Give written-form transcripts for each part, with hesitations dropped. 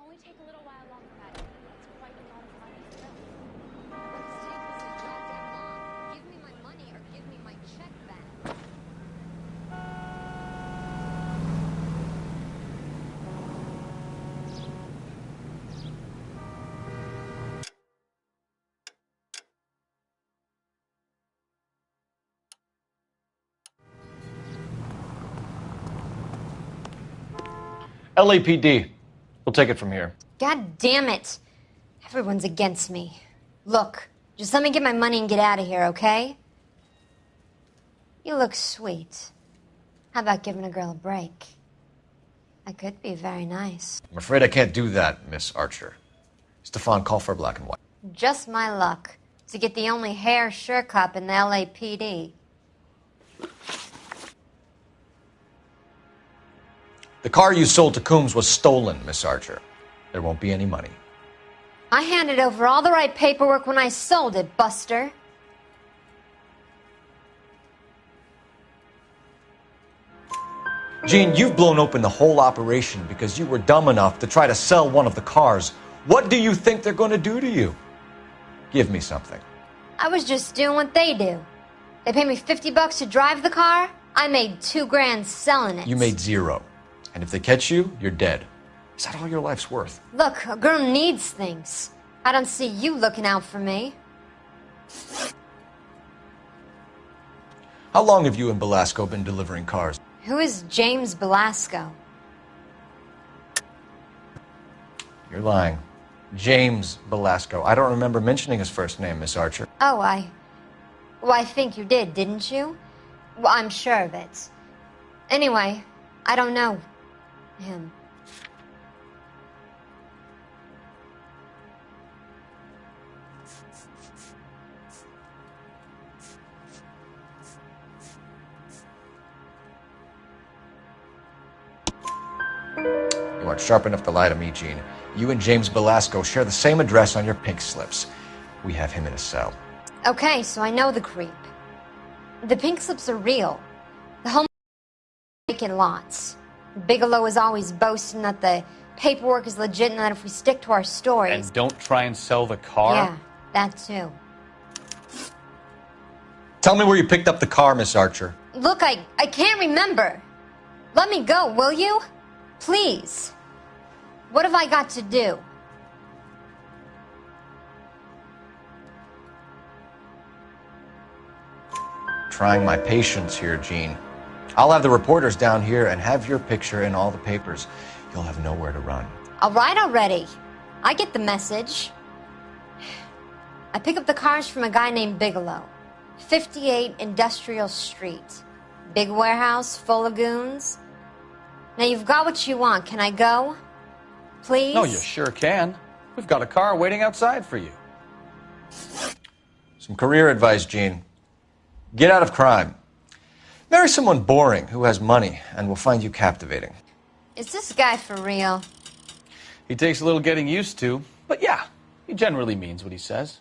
only take a little while longer, madam. It's quite a lot of money still. What's taking so goddamn long? Give me my money or give me my check back. LAPD. We'll take it from here. God damn it. Everyone's against me. Look, just let me get my money and get out of here, okay? You look sweet. How about giving a girl a break? I could be very nice. I'm afraid I can't do that, Miss Archer. Stefan, call for black and white. Just my luck to get the only hair sure cop in the LAPD. The car you sold to Coombs was stolen, Miss Archer. There won't be any money. I handed over all the right paperwork when I sold it, Buster. Jean, you've blown open the whole operation because you were dumb enough to try to sell one of the cars. What do you think they're going to do to you? Give me something. I was just doing what they do. They paid me $50 to drive the car. I made $2 grand selling it. You made $0. And if they catch you, you're dead. Is that all your life's worth? Look, a girl needs things. I don't see you looking out for me. How long have you and Belasco been delivering cars? Who is James Belasco? You're lying. James Belasco. I don't remember mentioning his first name, Miss Archer. Oh, Well, I think you did, didn't you? Well, I'm sure of it. Anyway, I don't know him. You aren't sharp enough to lie to me, Jean. You and James Belasco share the same address on your pink slips. We have him in a cell. Okay, so I know the creep. The pink slips are real. The home vacant lots. Bigelow is always boasting that the paperwork is legit and that if we stick to our stories... And don't try and sell the car? Yeah, that too. Tell me where you picked up the car, Miss Archer. Look, I can't remember. Let me go, will you? Please. What have I got to do? Trying my patience here, Jean. I'll have the reporters down here and have your picture in all the papers. You'll have nowhere to run. All right already. I get the message. I pick up the cars from a guy named Bigelow. 58 Industrial Street. Big warehouse full of goons. Now you've got what you want. Can I go? Please? No, you sure can. We've got a car waiting outside for you. Some career advice, Jean. Get out of crime. Marry someone boring who has money and will find you captivating. Is this guy for real? He takes a little getting used to, but yeah, he generally means what he says.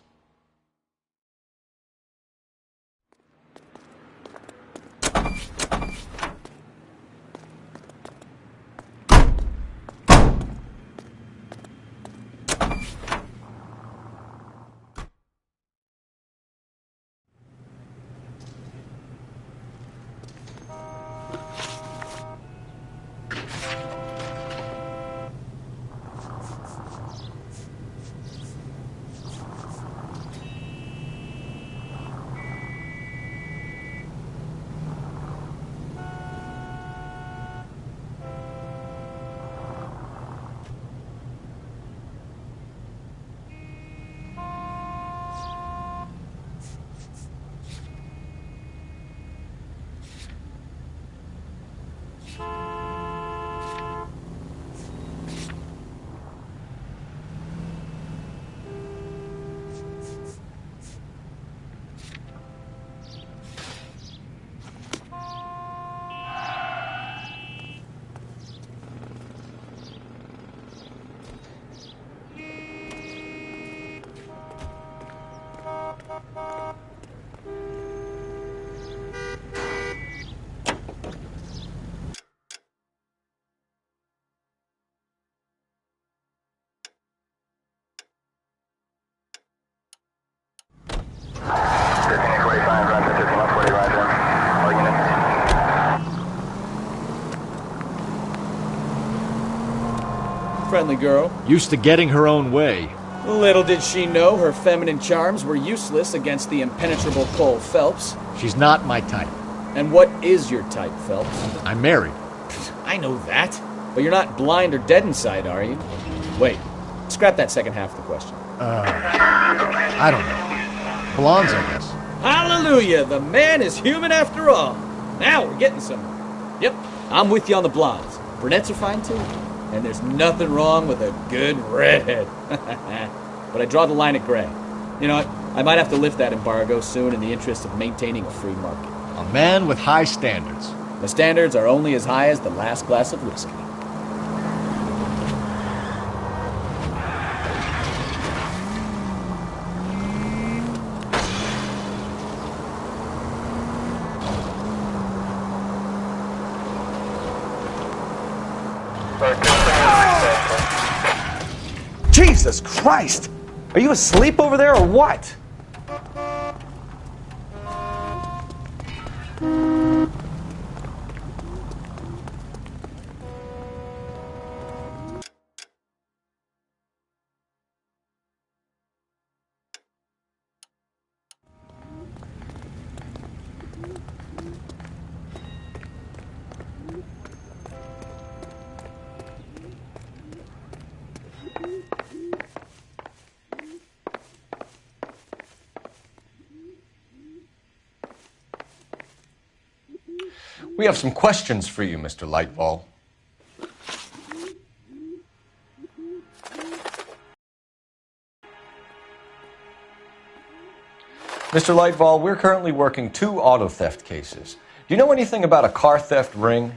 Friendly girl. Used to getting her own way. Little did she know her feminine charms were useless against the impenetrable Cole Phelps. She's not my type. And what is your type, Phelps? I'm married. I know that. But you're not blind or dead inside, are you? Wait. Scrap that second half of the question. I don't know. Blondes, I guess. Hallelujah! The man is human after all. Now we're getting somewhere. Yep, I'm with you on the blondes. Brunettes are fine too. And there's nothing wrong with a good redhead. But I draw the line at gray. You know what? I might have to lift that embargo soon in the interest of maintaining a free market. A man with high standards. The standards are only as high as the last glass of whiskey. Jesus Christ! Are you asleep over there or what? We have some questions for you, Mr. Lightball. Mr. Lightball, we're currently working 2 auto theft cases. Do you know anything about a car theft ring?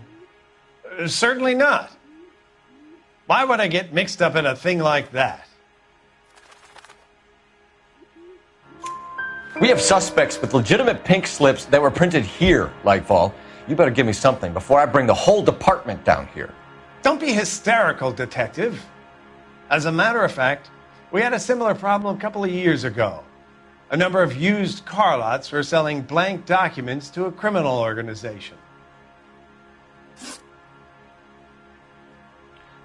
Certainly not. Why would I get mixed up in a thing like that? We have suspects with legitimate pink slips that were printed here, Lightball. You better give me something before I bring the whole department down here. Don't be hysterical, Detective. As a matter of fact, we had a similar problem a couple of years ago. A number of used car lots were selling blank documents to a criminal organization.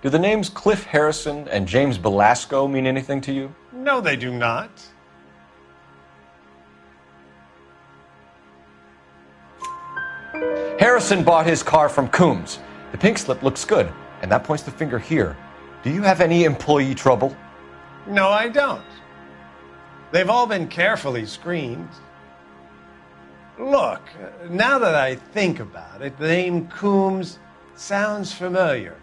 Do the names Cliff Harrison and James Belasco mean anything to you? No, they do not. Harrison bought his car from Coombs. The pink slip looks good, and that points the finger here. Do you have any employee trouble? No, I don't. They've all been carefully screened. Look, now that I think about it, the name Coombs sounds familiar.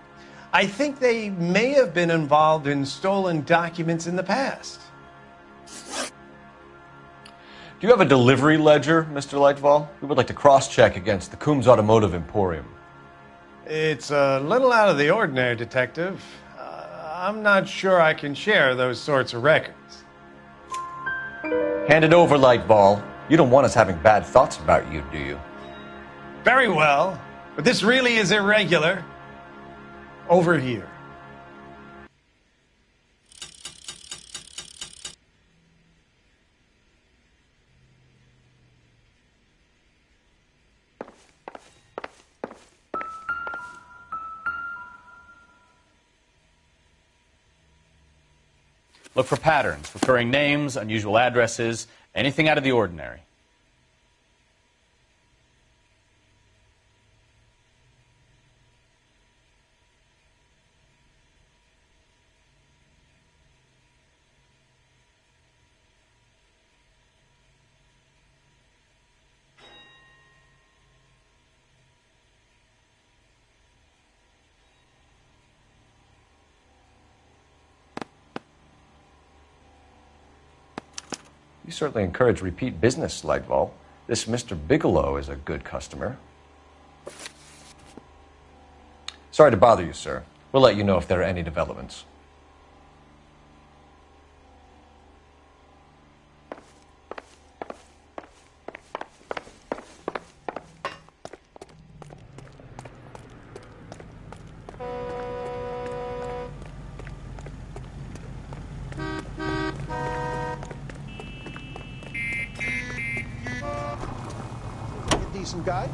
I think they may have been involved in stolen documents in the past. Do you have a delivery ledger, Mr. Lightfall? We would like to cross-check against the Coombs Automotive Emporium. It's a little out of the ordinary, Detective. I'm not sure I can share those sorts of records. Hand it over, Lightball. You don't want us having bad thoughts about you, do you? Very well, but this really is irregular. Over here. Look for patterns, recurring names, unusual addresses, anything out of the ordinary. You certainly encourage repeat business, Lightball. This Mr. Bigelow is a good customer. Sorry to bother you, sir. We'll let you know if there are any developments. Decent guy.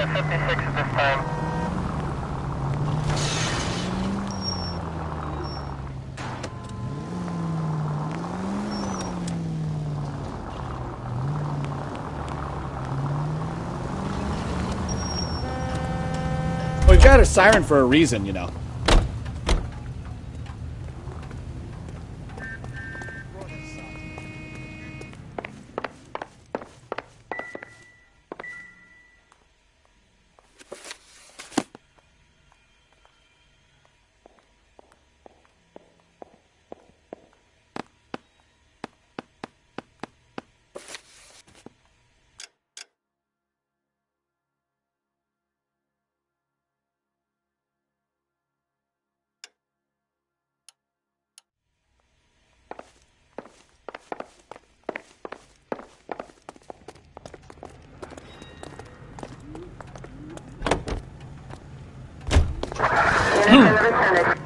at 56 at this time. We've got a siren for a reason, you know.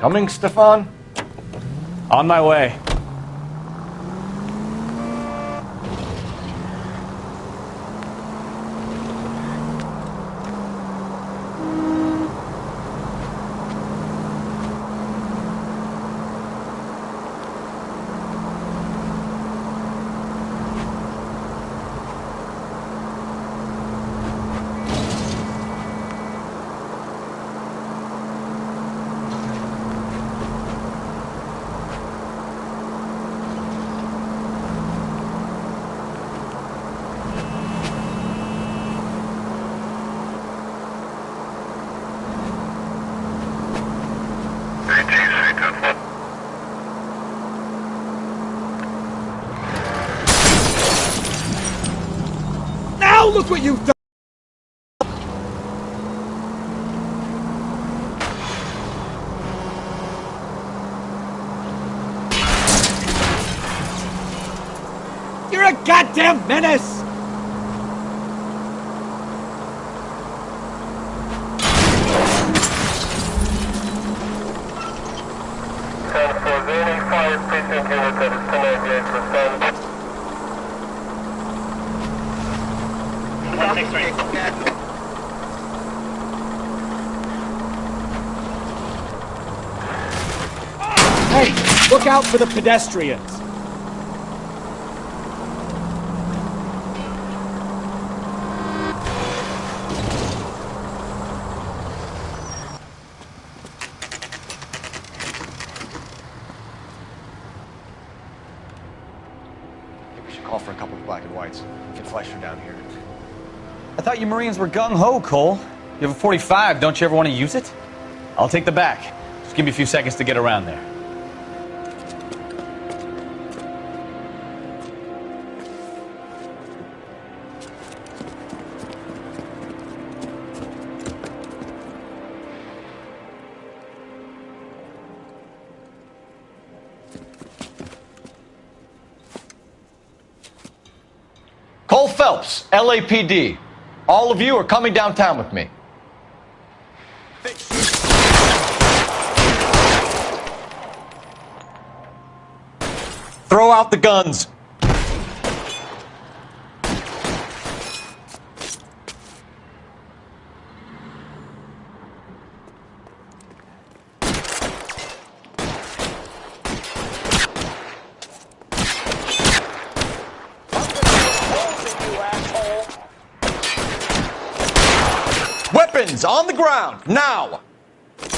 Coming, Stefan? On my way. Now look what you've done! You're a goddamn menace! Hey, look out for the pedestrians. We should call for a couple of black and whites. Get Fleischer down here. I thought you Marines were gung-ho, Cole. You have a 45, don't you ever want to use it? I'll take the back. Just give me a few seconds to get around there. Cole Phelps, LAPD. All of you are coming downtown with me. Throw out the guns. Weapons on the ground, now! As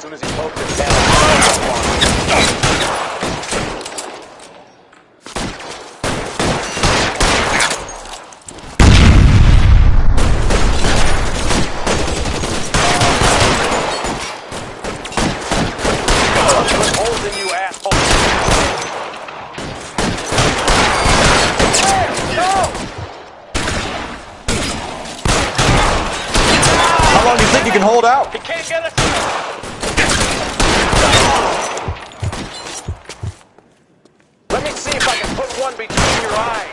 soon as he poked his head holes in you, asshole! How long do you think you can hold out? He can't get us. Let me see if I can put one between your eyes.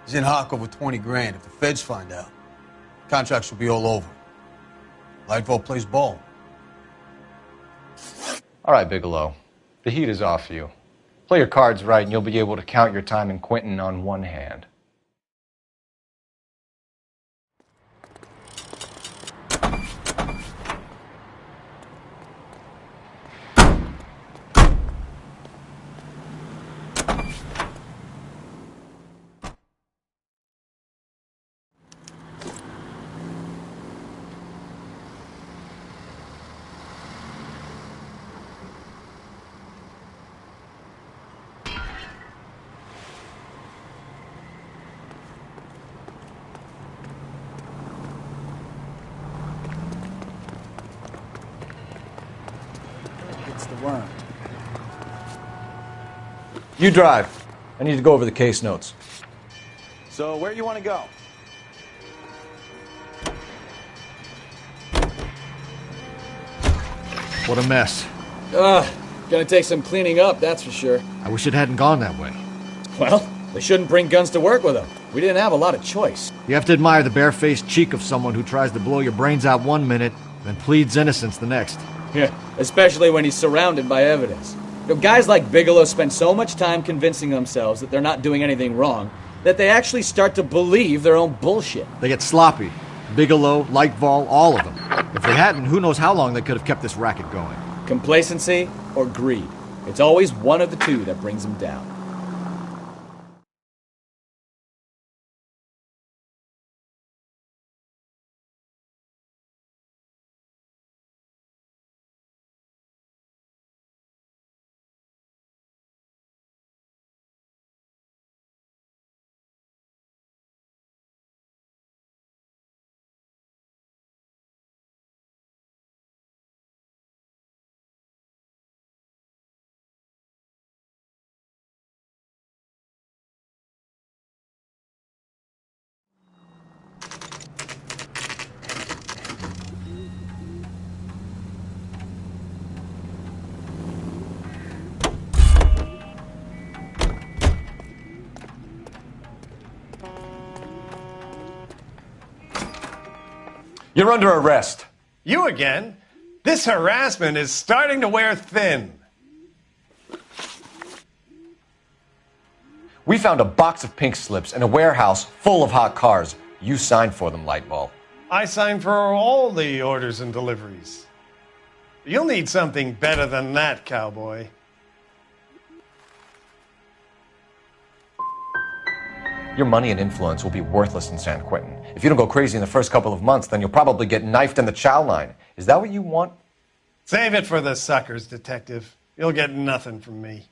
He's in hock over 20 grand. If the feds find out, contracts will be all over. Lightfall plays ball. All right, Bigelow. The heat is off you. Play your cards right and you'll be able to count your time in Quentin on one hand. It's the worm. You drive. I need to go over the case notes. So where you want to go? What a mess. Gonna take some cleaning up, that's for sure. I wish it hadn't gone that way. Well, they shouldn't bring guns to work with them. We didn't have a lot of choice. You have to admire the barefaced cheek of someone who tries to blow your brains out one minute, then pleads innocence the next. Yeah, especially when he's surrounded by evidence. You know, guys like Bigelow spend so much time convincing themselves that they're not doing anything wrong that they actually start to believe their own bullshit. They get sloppy. Bigelow, Lightfall, all of them. If they hadn't, who knows how long they could have kept this racket going. Complacency or greed. It's always one of the two that brings them down. You're under arrest. You again? This harassment is starting to wear thin. We found a box of pink slips in a warehouse full of hot cars. You signed for them, Lightball. I signed for all the orders and deliveries. You'll need something better than that, cowboy. Your money and influence will be worthless in San Quentin. If you don't go crazy in the first couple of months, then you'll probably get knifed in the chow line. Is that what you want? Save it for the suckers, detective. You'll get nothing from me.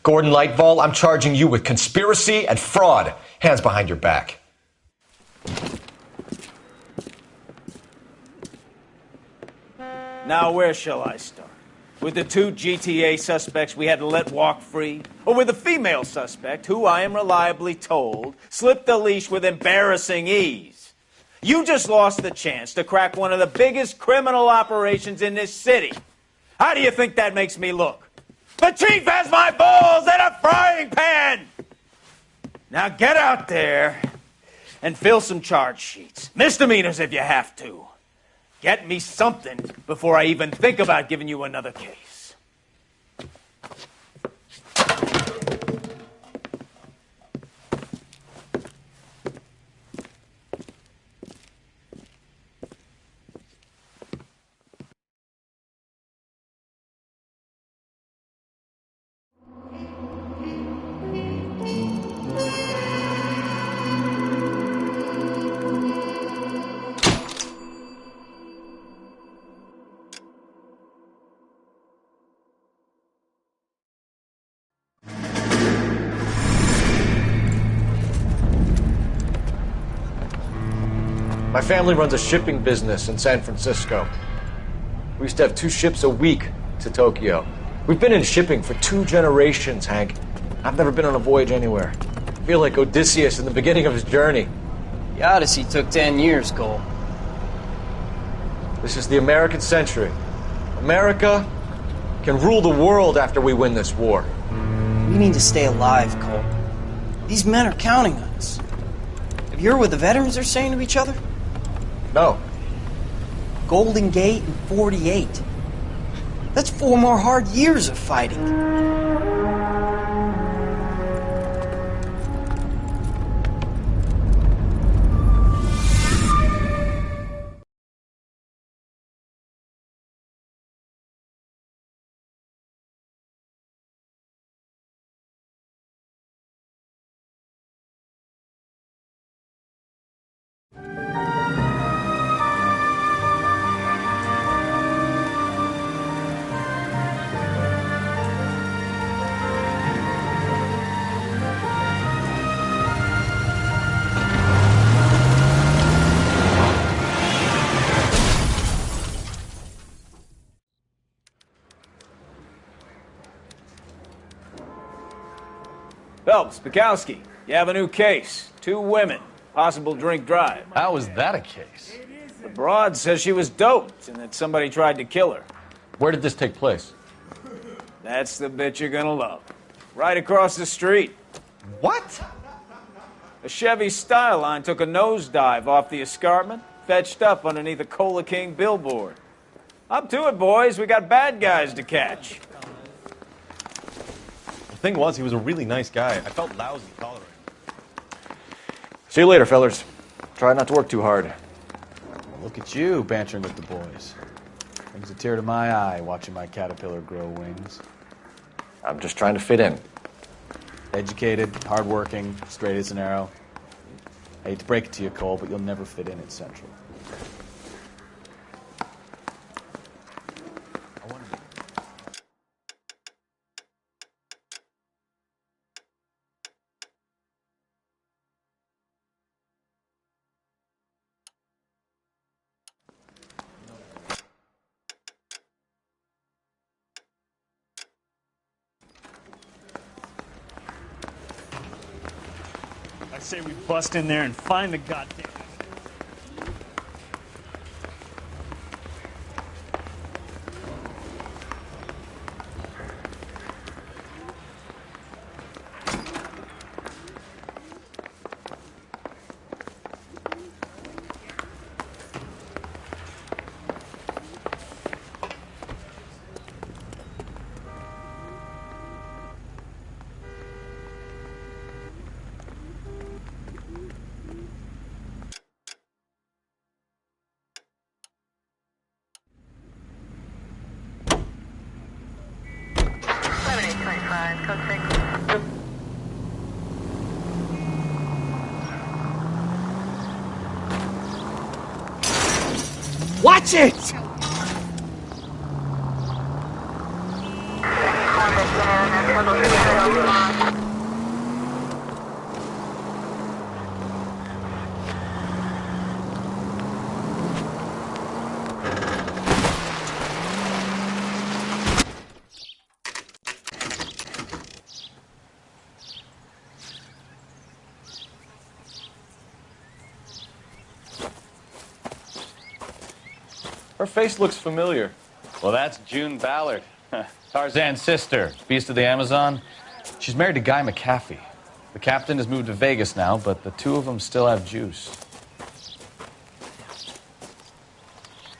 Gordon Lightfall, I'm charging you with conspiracy and fraud. Hands behind your back. Now, where shall I start? With the two GTA suspects we had to let walk free? Or with the female suspect, who I am reliably told slipped the leash with embarrassing ease? You just lost the chance to crack one of the biggest criminal operations in this city. How do you think that makes me look? The chief has my balls in a frying pan! Now get out there and fill some charge sheets. Misdemeanors if you have to. Get me something before I even think about giving you another case. My family runs a shipping business in San Francisco. We used to have 2 ships a week to Tokyo. We've been in shipping for 2 generations, Hank. I've never been on a voyage anywhere. I feel like Odysseus in the beginning of his journey. The Odyssey took 10 years, Cole. This is the American century. America can rule the world after we win this war. We need to stay alive, Cole. These men are counting on us. Have you heard what the veterans are saying to each other? No. Golden Gate and 48. That's 4 more hard years of fighting. Phelps, Bukowski, you have a new case. 2 women, possible drink drive. How is that a case? The broad says she was doped and that somebody tried to kill her. Where did this take place? That's the bit you're gonna love. Right across the street. What? A Chevy Styline took a nosedive off the escarpment, fetched up underneath a Cola King billboard. Up to it, boys. We got bad guys to catch. The thing was, he was a really nice guy. I felt lousy tolerating him. See you later, fellers. Try not to work too hard. Look at you bantering with the boys. Brings a tear to my eye watching my caterpillar grow wings. I'm just trying to fit in. Educated, hardworking, straight as an arrow. I hate to break it to you, Cole, but you'll never fit in at Central. I say we bust in there and find the goddamn... Watch it! Her face looks familiar. Well, that's June Ballard, Tarzan's sister, beast of the Amazon. She's married to Guy McAfee. The captain has moved to Vegas now, but the two of them still have juice.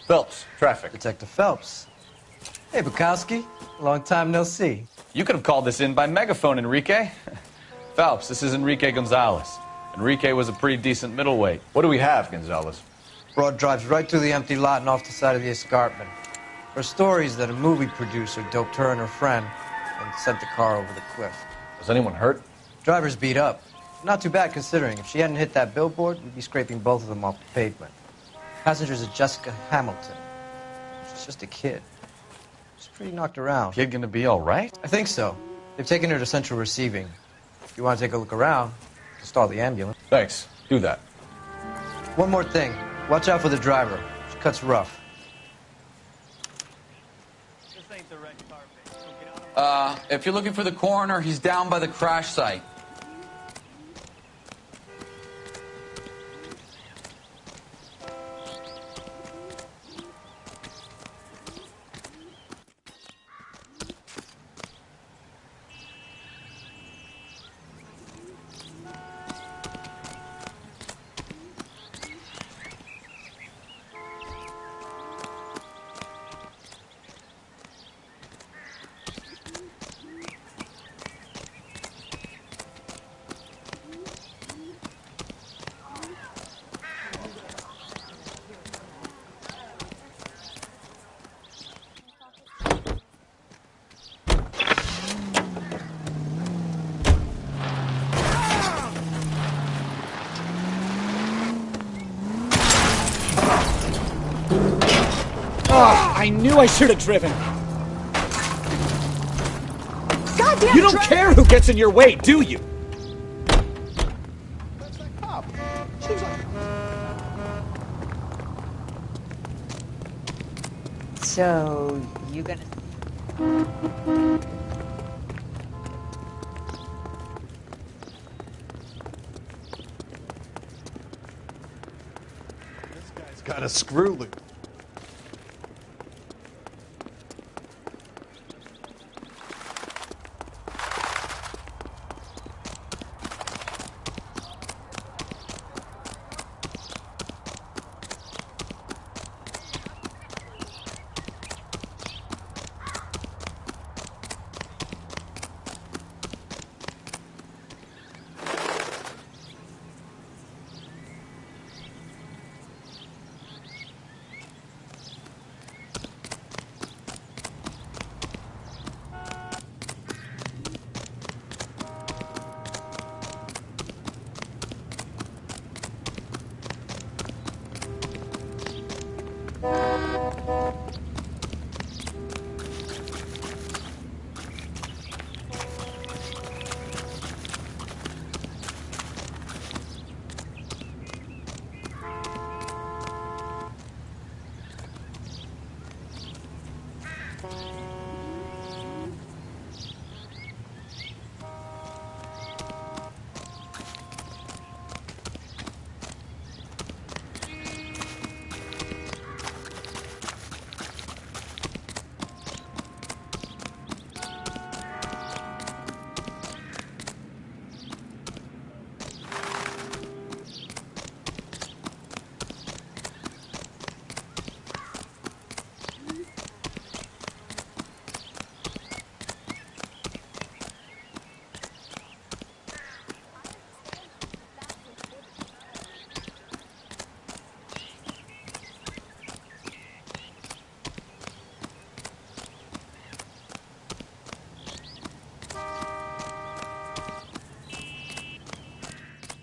Phelps, traffic. Detective Phelps. Hey, Bukowski. Long time no see. You could have called this in by megaphone, Enrique. Phelps, this is Enrique Gonzalez. Enrique was a pretty decent middleweight. What do we have, Gonzalez? Broad drives right through the empty lot and off the side of the escarpment. Her stories that a movie producer doped her and her friend and sent the car over the cliff. Was anyone hurt? Driver's beat up. Not too bad considering. If she hadn't hit that billboard, we'd be scraping both of them off the pavement. Passenger's a Jessica Hamilton. She's just a kid. She's pretty knocked around. Kid gonna be all right? I think so. They've taken her to central receiving. If you want to take a look around, stall the ambulance. Thanks. Do that. One more thing. Watch out for the driver. She cuts rough. If you're looking for the coroner, he's down by the crash site. Oh, I knew I should have driven. Goddamn! You don't care who gets in your way, do you? That's that cop. Seems like... So, you gonna... This guy's got a screw loop.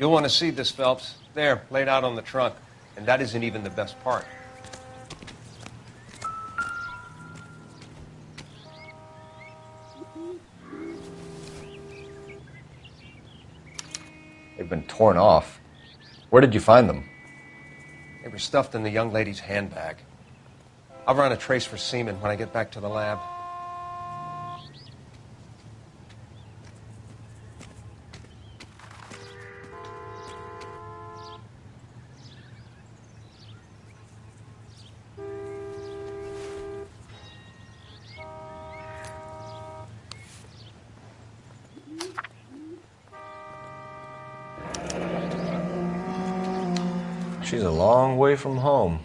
You'll want to see this, Phelps. There, laid out on the trunk. And that isn't even the best part. They've been torn off. Where did you find them? They were stuffed in the young lady's handbag. I'll run a trace for semen when I get back to the lab. She's a long way from home.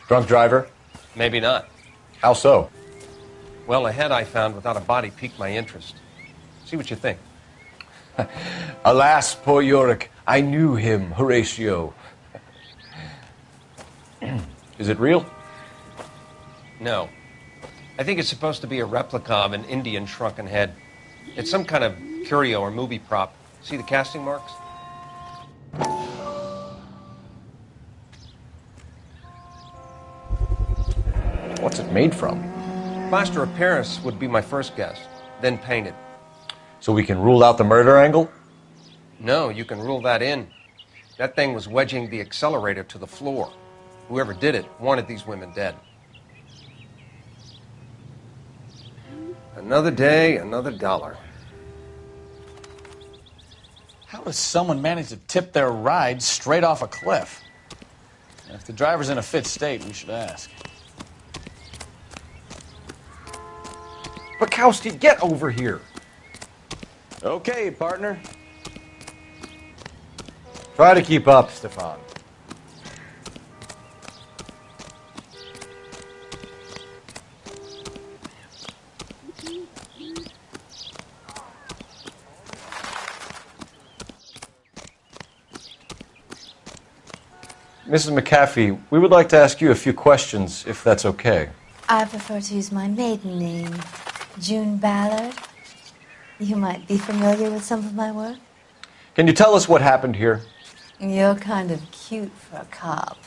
Drunk driver? Maybe not. How so? Well, a head I found without a body piqued my interest. See what you think. Alas, poor Yorick. I knew him, Horatio. Is it real? No. I think it's supposed to be a replica of an Indian shrunken head. It's some kind of curio or movie prop. See the casting marks? What's it made from? Plaster of Paris would be my first guess. then painted. So we can rule out the murder angle? No, you can rule that in. That thing was wedging the accelerator to the floor. Whoever did it wanted these women dead. Another day, another dollar. How does someone manage to tip their ride straight off a cliff? If the driver's in a fit state, we should ask. Bukowski, get over here. Okay, partner. Try to keep up, Stefan. Mrs. McAfee, we would like to ask you a few questions, if that's okay. I prefer to use my maiden name, June Ballard. You might be familiar with some of my work. Can you tell us what happened here? You're kind of cute for a cop.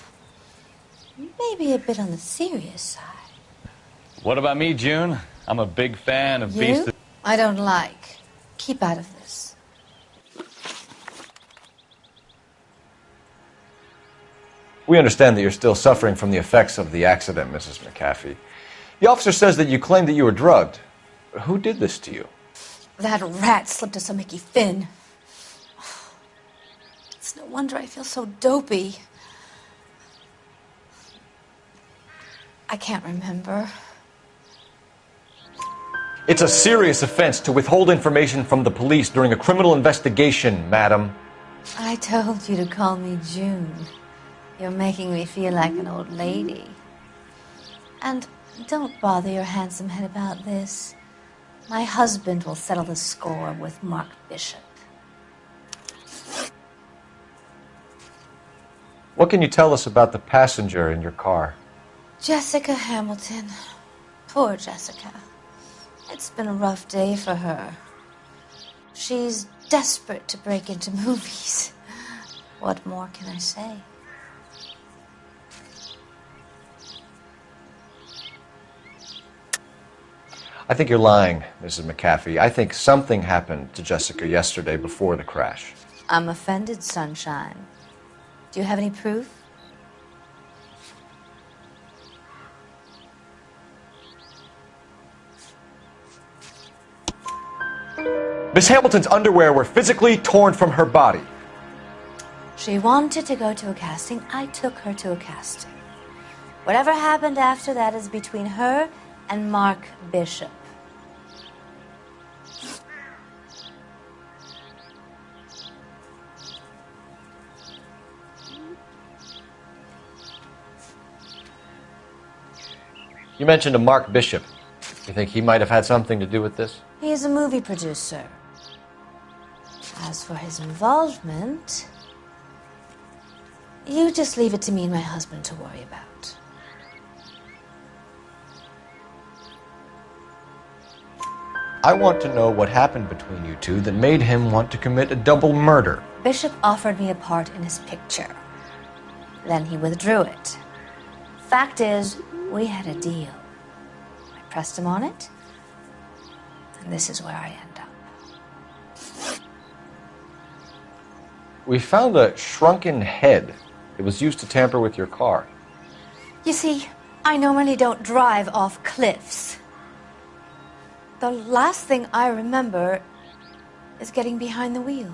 Maybe a bit on the serious side. What about me, June? I'm a big fan of Beast. I don't like. Keep out of this. We understand that you're still suffering from the effects of the accident, Mrs. McAfee. The officer says that you claimed that you were drugged. Who did this to you? That rat slipped us a Mickey Finn. It's no wonder I feel so dopey. I can't remember. It's a serious offense to withhold information from the police during a criminal investigation, madam. I told you to call me June. You're making me feel like an old lady. And don't bother your handsome head about this. My husband will settle the score with Mark Bishop. What can you tell us about the passenger in your car? Jessica Hamilton. Poor Jessica. It's been a rough day for her. She's desperate to break into movies. What more can I say? I think you're lying, Mrs. McAfee. I think something happened to Jessica yesterday before the crash. I'm offended, Sunshine. Do you have any proof? Miss Hamilton's underwear were physically torn from her body. She wanted to go to a casting. I took her to a casting. Whatever happened after that is between her and Mark Bishop. You mentioned a Mark Bishop. You think he might have had something to do with this? He is a movie producer. As for his involvement, you just leave it to me and my husband to worry about. I want to know what happened between you two that made him want to commit a double murder. Bishop offered me a part in his picture. Then he withdrew it. Fact is, we had a deal. I pressed him on it, and this is where I end up. We found a shrunken head. It was used to tamper with your car. You see, I normally don't drive off cliffs. The last thing I remember is getting behind the wheel.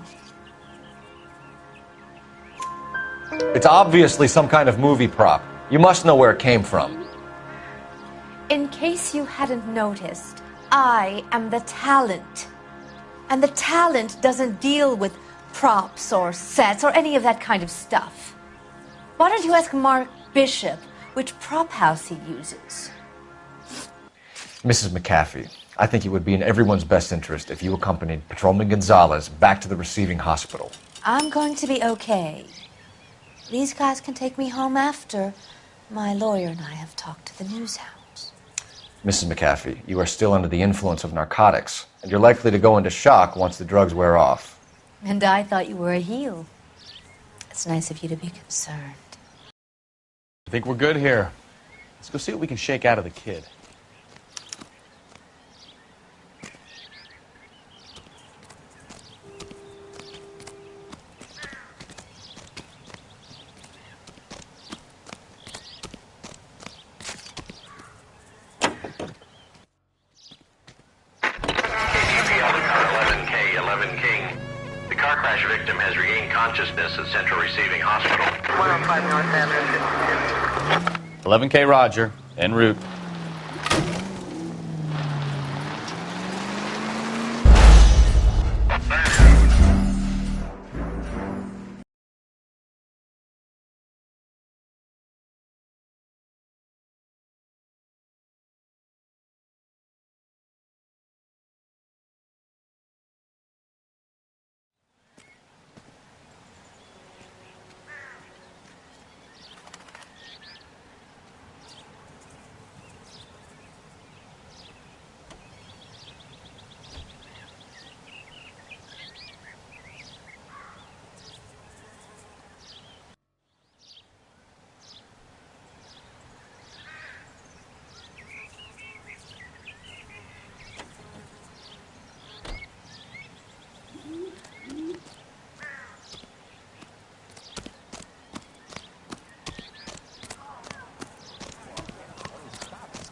It's obviously some kind of movie prop. You must know where it came from. In case you hadn't noticed, I am the talent. And the talent doesn't deal with props or sets or any of that kind of stuff. Why don't you ask Mark Bishop which prop house he uses? Mrs. McAfee, I think it would be in everyone's best interest if you accompanied Patrolman Gonzalez back to the receiving hospital. I'm going to be okay. These guys can take me home after my lawyer and I have talked to the news house. Mrs. McAfee, you are still under the influence of narcotics, and you're likely to go into shock once the drugs wear off. And I thought you were a heel. It's nice of you to be concerned. I think we're good here. Let's go see what we can shake out of the kid. crash victim has regained consciousness at Central Receiving Hospital. 105 North Avenue. 11K Roger, en route.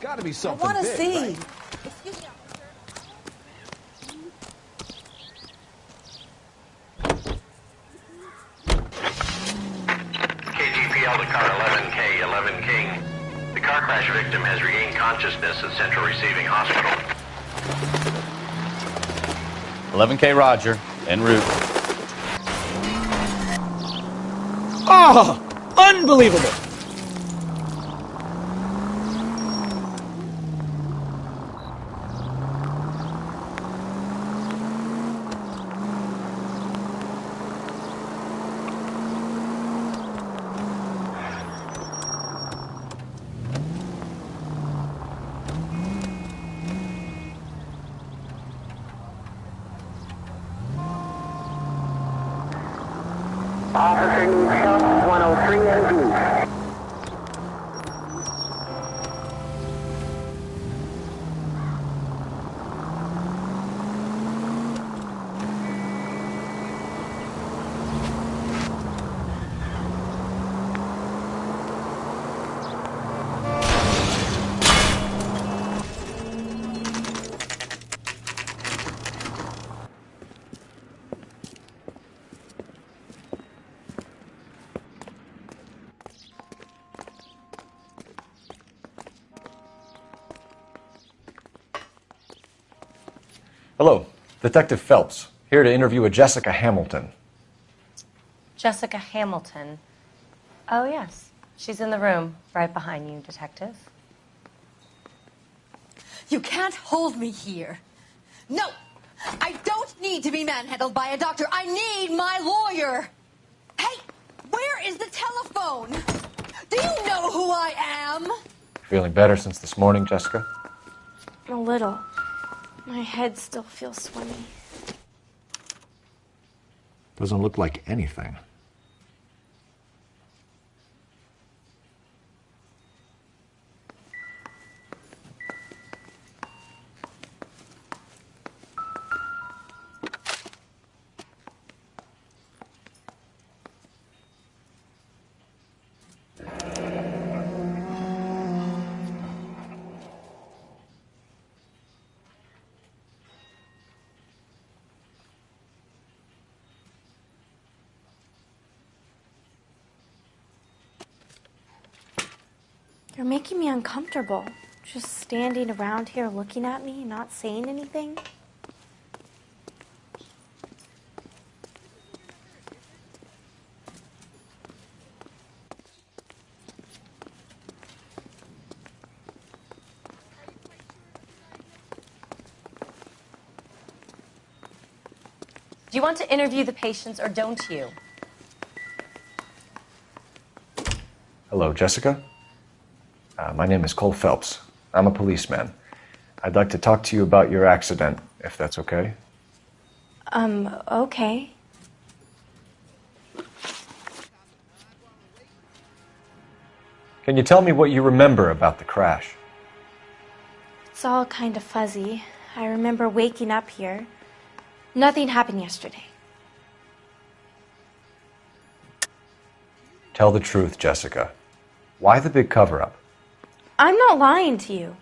Got to be something I want to big, see. Right? Excuse me. KGPL to car 11K, 11 King. The car crash victim has regained consciousness at Central Receiving Hospital. 11K Roger, en route. Oh, unbelievable. Officer needs help, 103 ND. Hello, Detective Phelps, here to interview a Jessica Hamilton. Jessica Hamilton. Oh, yes. She's in the room, right behind you, Detective. You can't hold me here. No! I don't need to be manhandled by a doctor. I need my lawyer. Hey, where is the telephone? Do you know who I am? Feeling better since this morning, Jessica? A little. My head still feels swimmy. Doesn't look like anything. You're making me uncomfortable. Just standing around here looking at me, not saying anything. Do you want to interview the patients or don't you? Hello, Jessica. My name is Cole Phelps. I'm a policeman. I'd like to talk to you about your accident, if that's okay. Okay. Can you tell me what you remember about the crash? It's all kind of fuzzy. I remember waking up here. Nothing happened yesterday. Tell the truth, Jessica. Why the big cover-up? I'm not lying to you.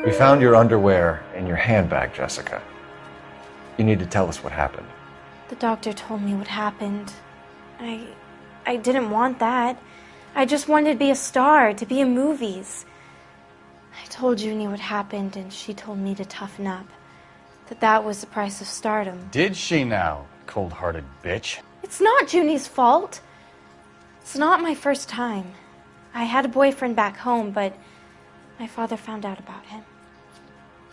We found your underwear in your handbag, Jessica. You need to tell us what happened. The doctor told me what happened. I didn't want that. I just wanted to be a star, to be in movies. I told Junie what happened, and she told me to toughen up. That was the price of stardom. Did she now, cold-hearted bitch? It's not Junie's fault. It's not my first time. I had a boyfriend back home, but my father found out about him.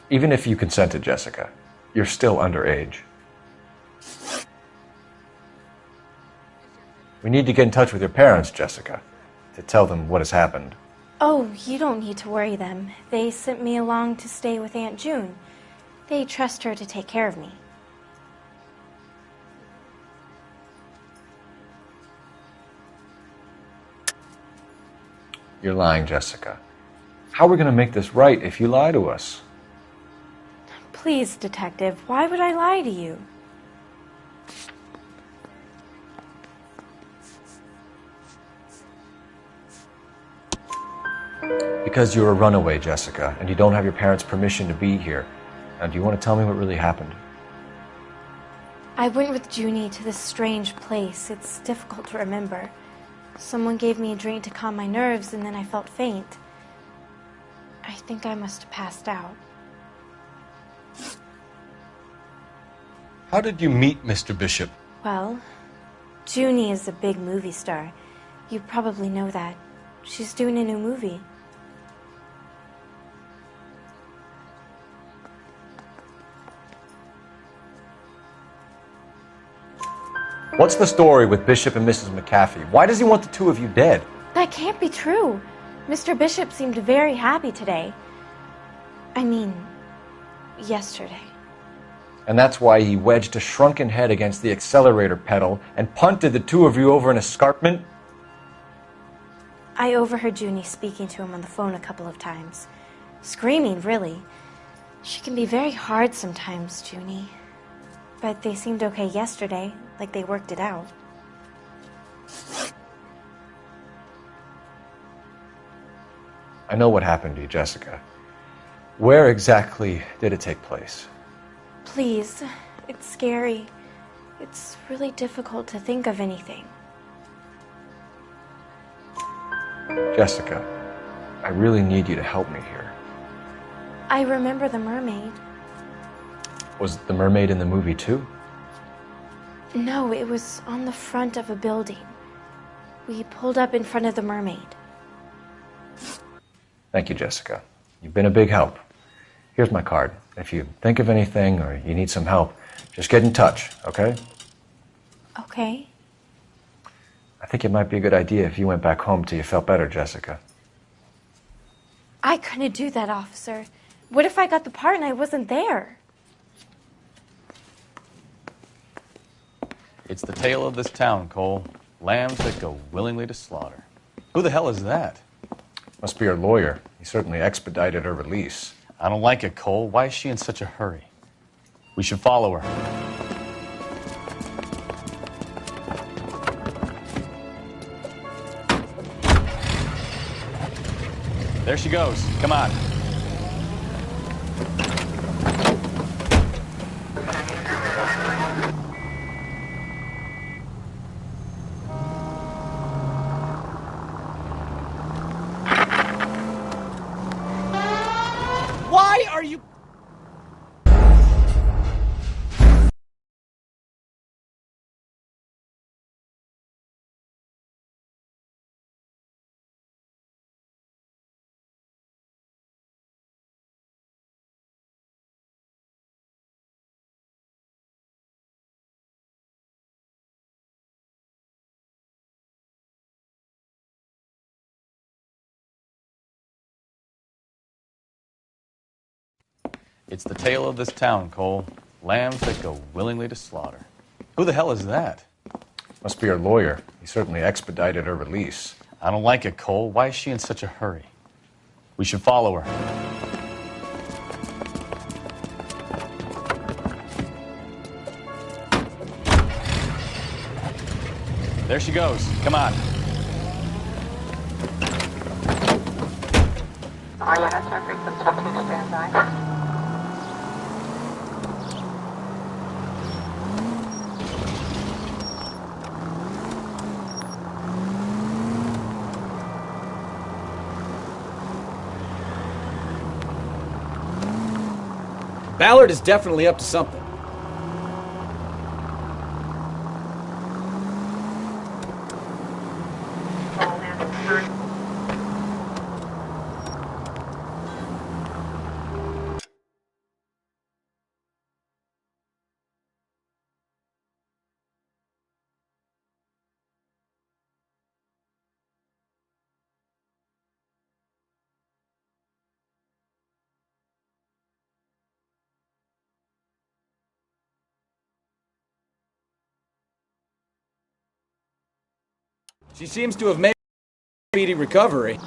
Even if you consented, Jessica, you're still underage. We need to get in touch with your parents, Jessica, to tell them what has happened. Oh, you don't need to worry them. They sent me along to stay with Aunt June. They trust her to take care of me. You're lying, Jessica. How are we going to make this right if you lie to us? Please, Detective, why would I lie to you? Because you're a runaway, Jessica, and you don't have your parents' permission to be here. Now, do you want to tell me what really happened? I went with Junie to this strange place. It's difficult to remember. Someone gave me a drink to calm my nerves, and then I felt faint. I think I must have passed out. How did you meet Mr. Bishop? Well, Junie is a big movie star. You probably know that. She's doing a new movie. What's the story with Bishop and Mrs. McAfee? Why does he want the two of you dead? That can't be true. Mr. Bishop seemed very happy today. I mean, yesterday. And that's why he wedged a shrunken head against the accelerator pedal and punted the two of you over an escarpment? I overheard Junie speaking to him on the phone a couple of times. Screaming, really. She can be very hard sometimes, Junie. But they seemed okay yesterday, like they worked it out. I know what happened to you, Jessica. Where exactly did it take place? Please, it's scary. It's really difficult to think of anything. Jessica, I really need you to help me here. I remember the mermaid. Was the mermaid in the movie too? No, it was on the front of a building. We pulled up in front of the mermaid. Thank you, Jessica. You've been a big help. Here's my card. If you think of anything or you need some help, just get in touch, okay? Okay. I think it might be a good idea if you went back home till you felt better, Jessica. I couldn't do that, officer. What if I got the part and I wasn't there? It's the tale of this town, Cole. Lambs that go willingly to slaughter. Who the hell is that? Must be her lawyer. He certainly expedited her release. I don't like it, Cole. Why is she in such a hurry? We should follow her. There she goes. Come on. Why are you... It's the tale of this town, Cole. Lambs that go willingly to slaughter. Who the hell is that? Must be her lawyer. He certainly expedited her release. I don't like it, Cole. Why is she in such a hurry? We should follow her. There she goes. Come on. Are Remastered, frequency 2, stand by. Ballard is definitely up to something. She seems to have made a speedy recovery.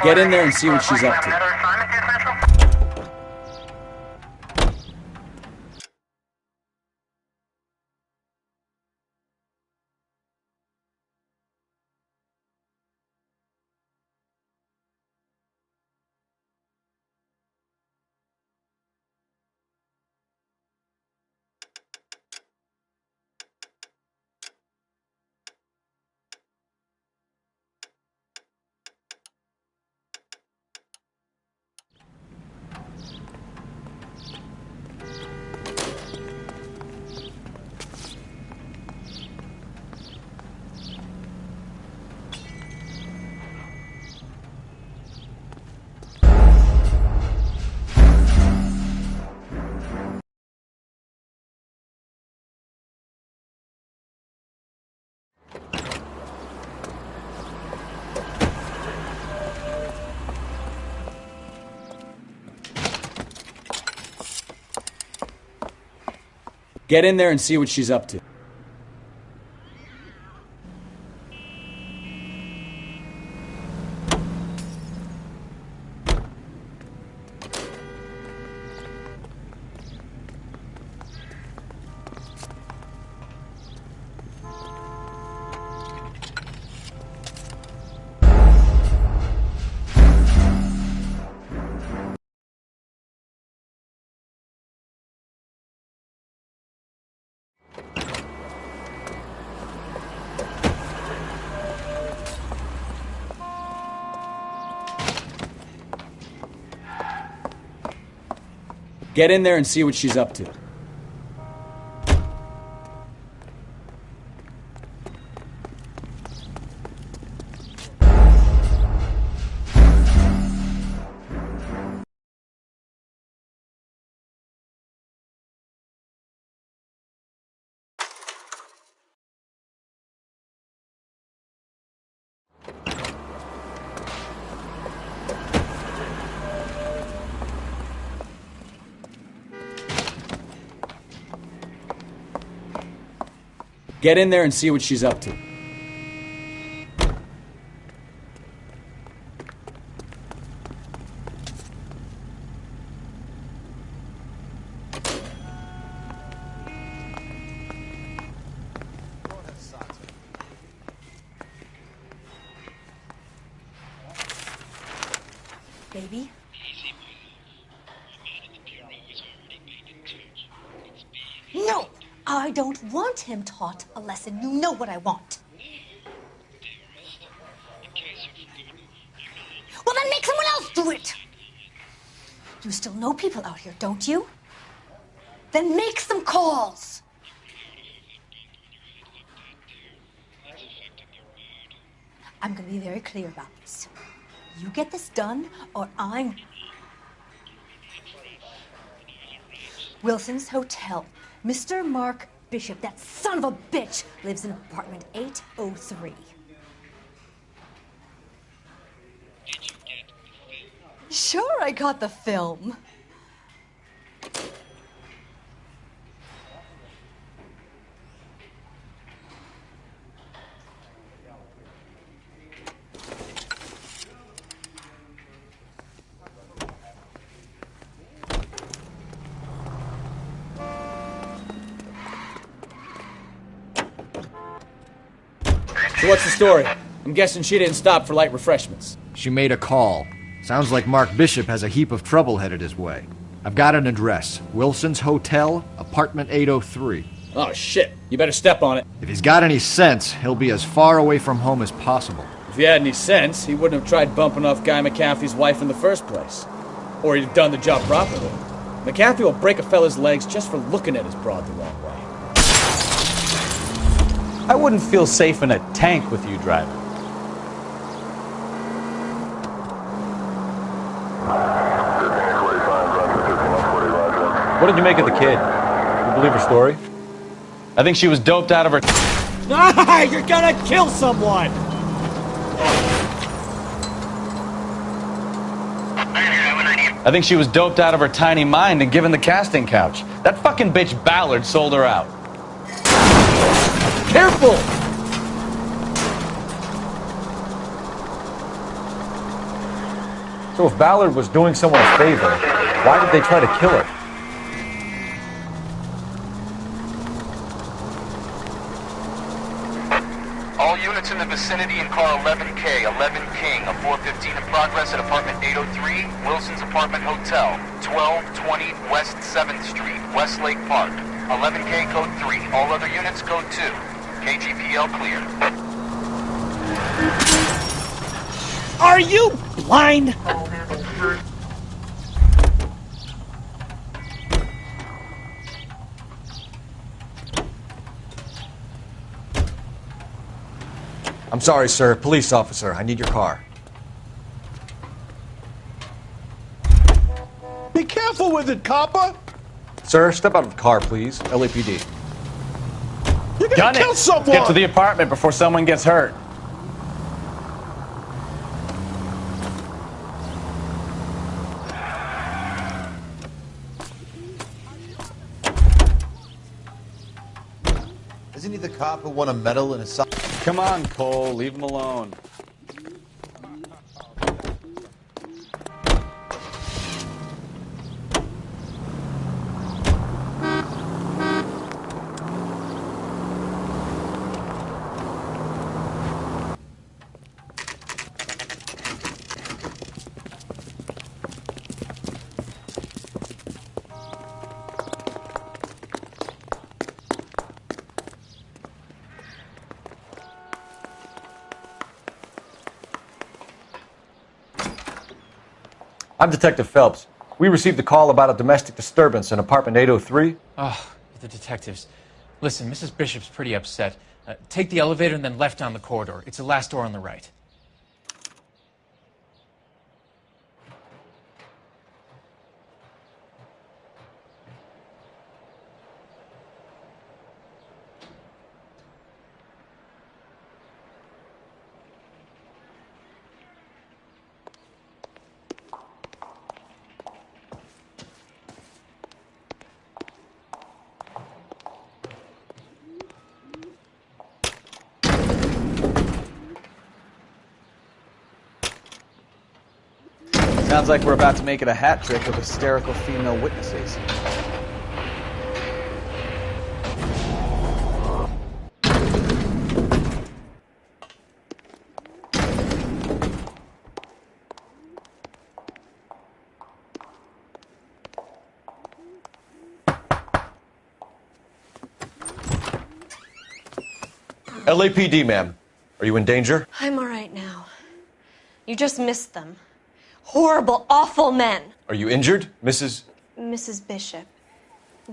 Get in there and see what she's up to. Get in there and see what she's up to. Get in there and see what she's up to. Get in there and see what she's up to. Baby? No! I don't want him taught a lesson. You know what I want. Well, then make someone else do it! You still know people out here, don't you? Then make some calls! I'm gonna be very clear about this. You get this done, or I'm... Wilson's Hotel. Mr. Mark Bishop, that son of a bitch, lives in apartment 803. Sure, I got the film. So what's the story? I'm guessing she didn't stop for light refreshments. She made a call. Sounds like Mark Bishop has a heap of trouble headed his way. I've got an address. Wilson's Hotel, apartment 803. Oh, shit. You better step on it. If he's got any sense, he'll be as far away from home as possible. If he had any sense, he wouldn't have tried bumping off Guy McAfee's wife in the first place. Or he'd have done the job properly. McAfee will break a fella's legs just for looking at his broad the wrong way. I wouldn't feel safe in a tank with you driving. What did you make of the kid? You believe her story? I think she was doped out of her... Ah, you're gonna kill someone! I think she was doped out of her tiny mind and given the casting couch. That fucking bitch Ballard sold her out. Careful! So if Ballard was doing someone a favor, why did they try to kill her? All units in the vicinity in car 11K, 11 King, a 415 in progress at apartment 803, Wilson's Apartment Hotel, 1220 West 7th Street, Westlake Park. 11K code 3, all other units code 2. KGPL clear. Are you blind? I'm sorry, sir. Police officer, I need your car. Be careful with it, copper! Sir, step out of the car, please. LAPD. You're gonna Gun kill it! someone! Get to the apartment before someone gets hurt. Isn't he the cop who won a medal in a soccer? Come on, Cole. Leave him alone. I'm Detective Phelps. We received a call about a domestic disturbance in apartment 803. Oh, the detectives. Listen, Mrs. Bishop's pretty upset. Take the elevator and then left down the corridor. It's the last door on the right. Sounds like we're about to make it a hat trick of hysterical female witnesses. LAPD, ma'am. Are you in danger? I'm all right now. You just missed them. Horrible, awful men. Are you injured, Mrs. Mrs. Bishop.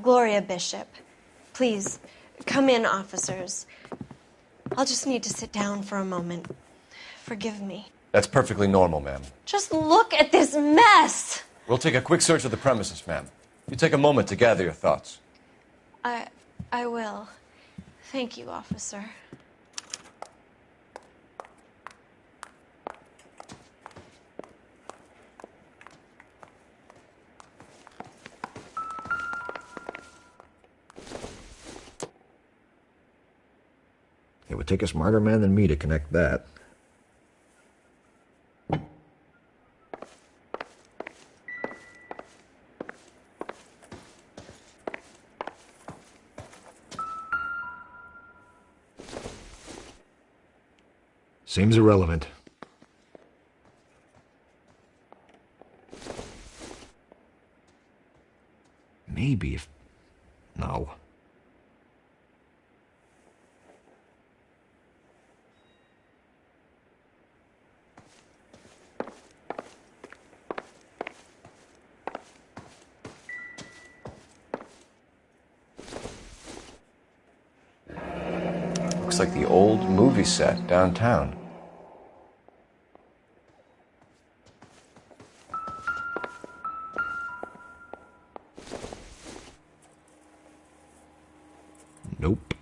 Gloria Bishop. Please, come in, officers. I'll just need to sit down for a moment. Forgive me. That's perfectly normal, ma'am. Just look at this mess. We'll take a quick search of the premises, ma'am. You take a moment to gather your thoughts. I will. Thank you, officer. It would take a smarter man than me to connect that. Seems irrelevant. Maybe if... No. Looks like the old movie set downtown. Nope.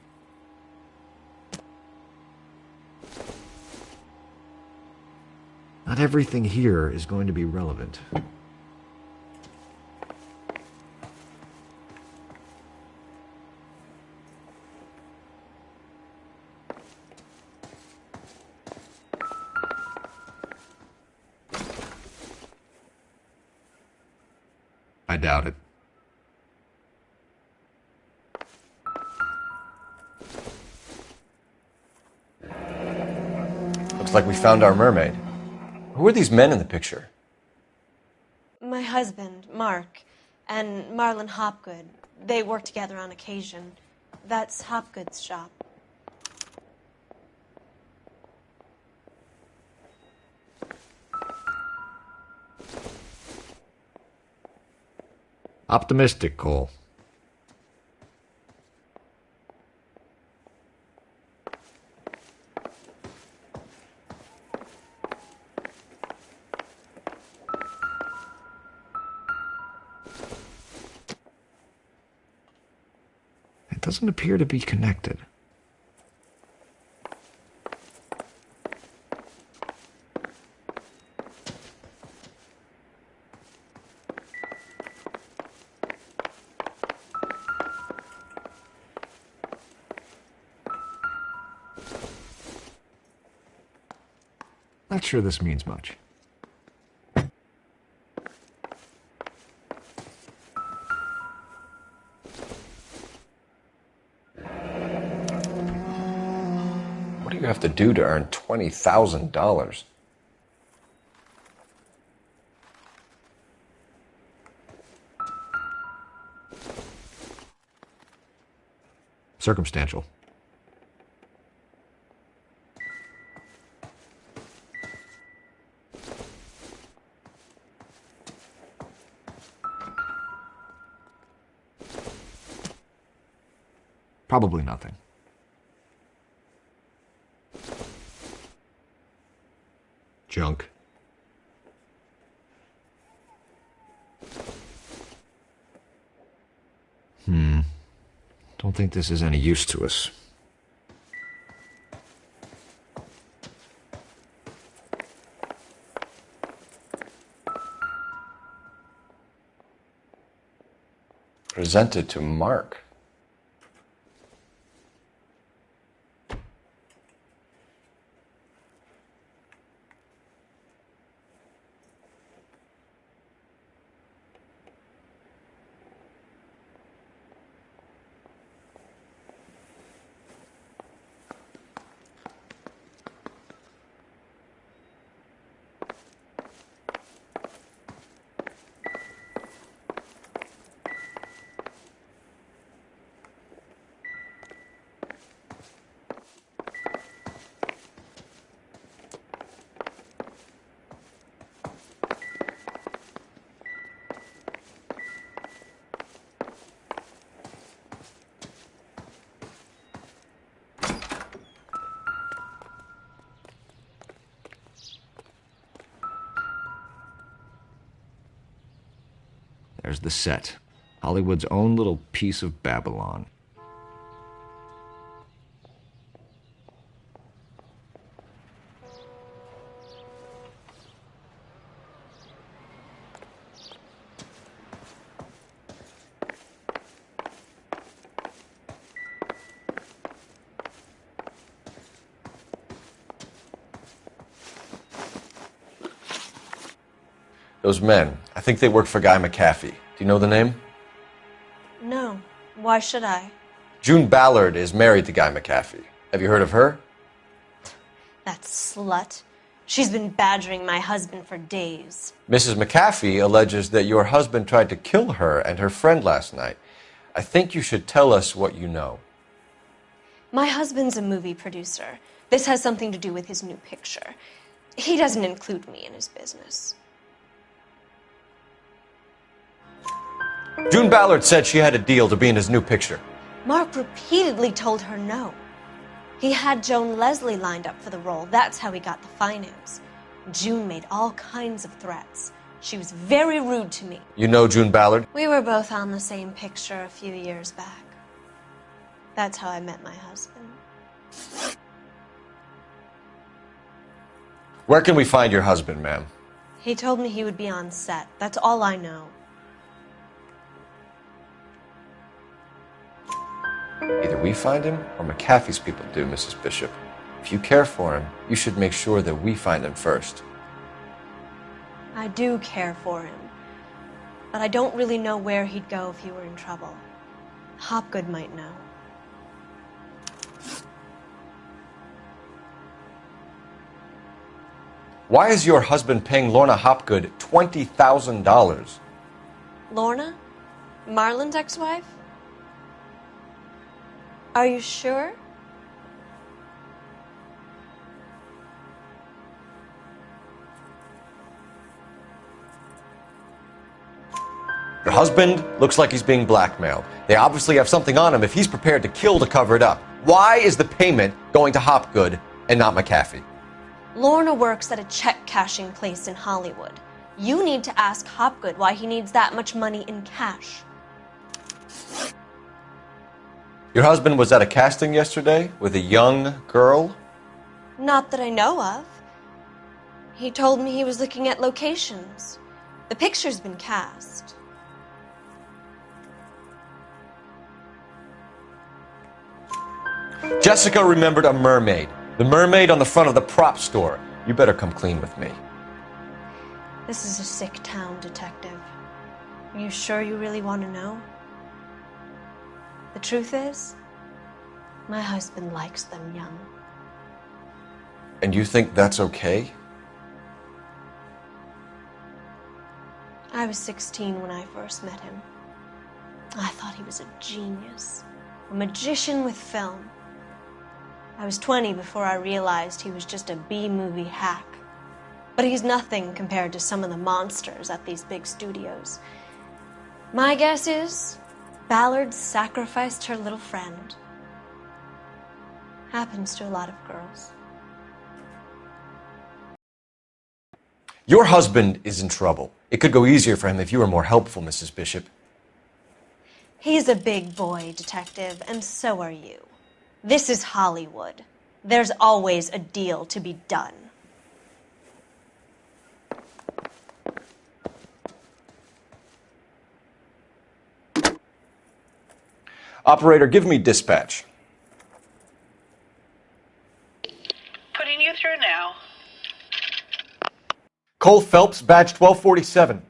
Not everything here is going to be relevant. I doubt it. Looks like we found our mermaid. Who are these men in the picture? My husband, Mark, and Marlon Hopgood. They work together on occasion. That's Hopgood's shop. Optimistic, Cole. It doesn't appear to be connected. Not sure this means much. What do you have to do to earn $20,000? Circumstantial. Probably nothing. Junk. Don't think this is any use to us. Presented to Mark. There's the set. Hollywood's own little piece of Babylon. Those men, I think they work for Guy McAfee. Do you know the name? No. Why should I? June Ballard is married to Guy McAfee. Have you heard of her? That slut. She's been badgering my husband for days. Mrs. McAfee alleges that your husband tried to kill her and her friend last night. I think you should tell us what you know. My husband's a movie producer. This has something to do with his new picture. He doesn't include me in his business. June Ballard said she had a deal to be in his new picture. Mark repeatedly told her no. He had Joan Leslie lined up for the role. That's how he got the finance. June made all kinds of threats. She was very rude to me. You know June Ballard? We were both on the same picture a few years back. That's how I met my husband. Where can we find your husband, ma'am? He told me he would be on set. That's all I know. Either we find him or McAfee's people do, Mrs. Bishop. If you care for him, you should make sure that we find him first. I do care for him, but I don't really know where he'd go if he were in trouble. Hopgood might know. Why is your husband paying Lorna Hopgood $20,000? Lorna? Marlon's ex-wife? Are you sure? Your husband looks like he's being blackmailed. They obviously have something on him if he's prepared to kill to cover it up. Why is the payment going to Hopgood and not McAfee? Lorna works at a check-cashing place in Hollywood. You need to ask Hopgood why he needs that much money in cash. Your husband was at a casting yesterday with a young girl? Not that I know of. He told me he was looking at locations. The picture's been cast. Jessica remembered a mermaid. The mermaid on the front of the prop store. You better come clean with me. This is a sick town, Detective. Are you sure you really want to know? The truth is, my husband likes them young. And you think that's okay? I was 16 when I first met him. I thought he was a genius, a magician with film. I was 20 before I realized he was just a B-movie hack. But he's nothing compared to some of the monsters at these big studios. My guess is Ballard sacrificed her little friend. Happens to a lot of girls. Your husband is in trouble. It could go easier for him if you were more helpful, Mrs. Bishop. He's a big boy, Detective, and so are you. This is Hollywood. There's always a deal to be done. Operator, give me dispatch. Putting you through now. Cole Phelps, badge 1247.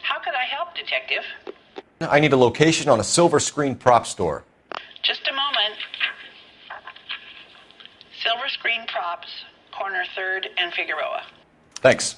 How could I help, Detective? I need a location on a silver screen prop store. Just a moment. Silver Screen Props, corner 3rd and Figueroa. Thanks.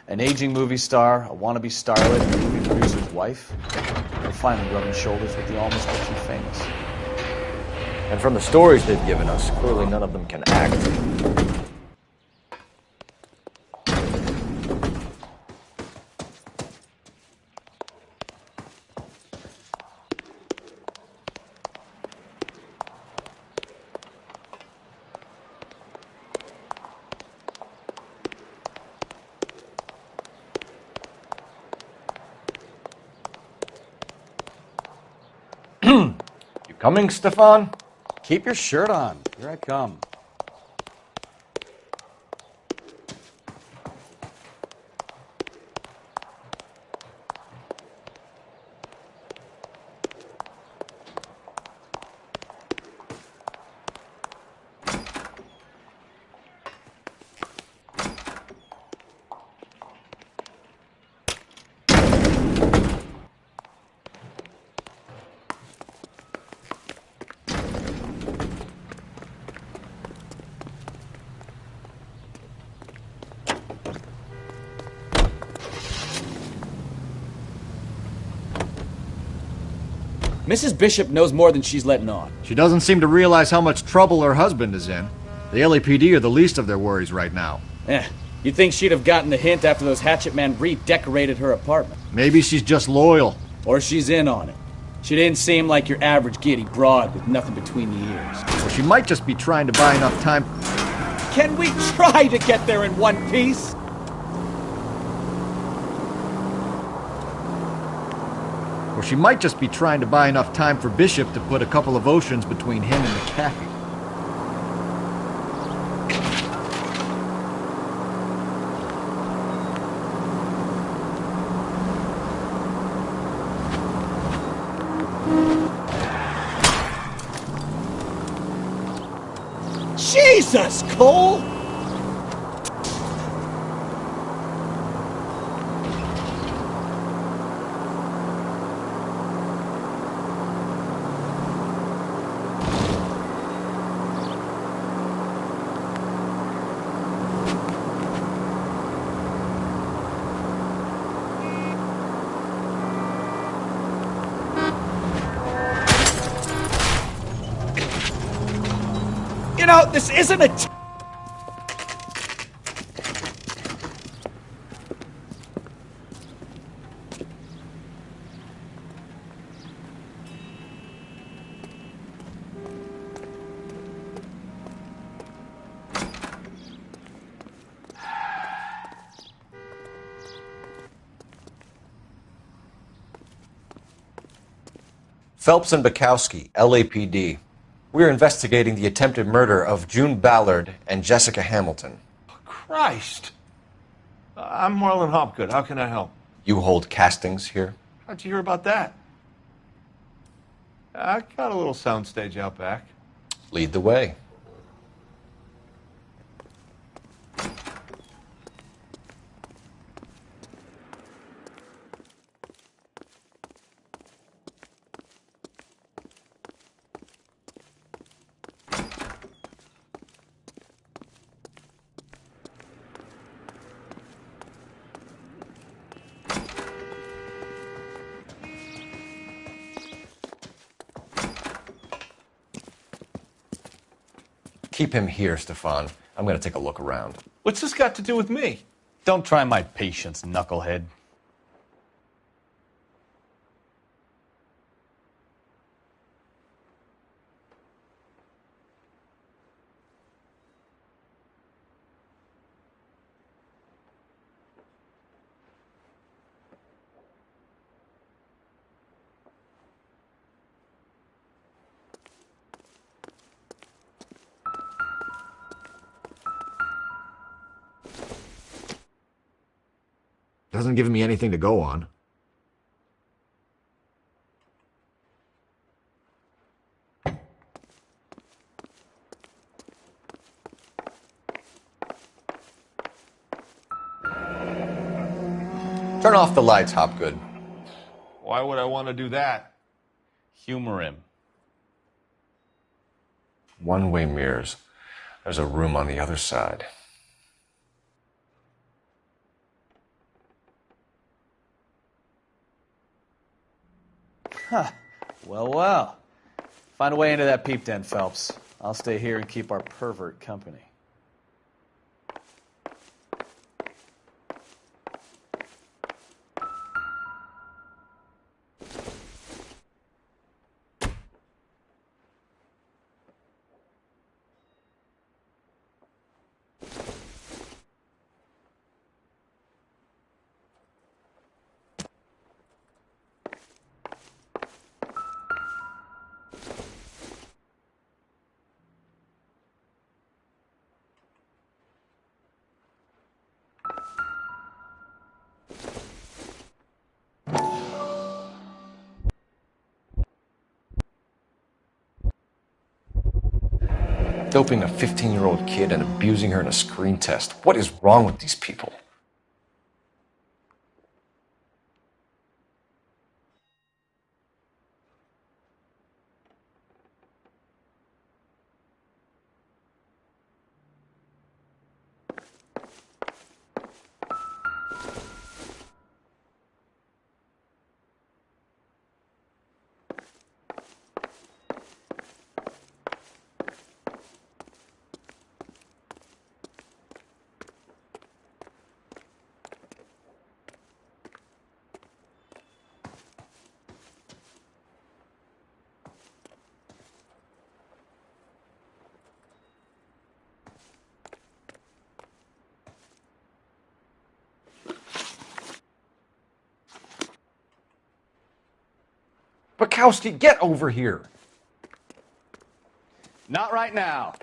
An aging movie star, a wannabe starlet, and a movie producer's wife. They're finally rubbing shoulders with the almost too famous. And from the stories they've given us, clearly none of them can act. You coming, Stefan? Keep your shirt on. Here I come. Mrs. Bishop knows more than she's letting on. She doesn't seem to realize how much trouble her husband is in. The LAPD are the least of their worries right now. You'd think she'd have gotten the hint after those hatchet men redecorated her apartment. Maybe she's just loyal. Or she's in on it. She didn't seem like your average giddy broad with nothing between the ears. Or she might just be trying to buy enough time. Can we try to get there in one piece? Or she might just be trying to buy enough time for Bishop to put a couple of oceans between him and the Kathy. Jesus, Cole! You know, this isn't a... Phelps and Bukowski, LAPD. We're investigating the attempted murder of June Ballard and Jessica Hamilton. Christ! I'm Marlon Hopgood. How can I help? You hold castings here? How'd you hear about that? I got a little soundstage out back. Lead the way. Keep him here, Stefan. I'm going to take a look around. What's this got to do with me? Don't try my patience, knucklehead. Doesn't give me anything to go on. Turn off the lights, Hopgood. Why would I want to do that? Humor him. One-way mirrors. There's a room on the other side. Huh. Well, well. Find a way into that peep den, Phelps. I'll stay here and keep our pervert company. Doping a 15-year-old kid and abusing her in a screen test. What is wrong with these people? Bukowski, get over here! Not right now.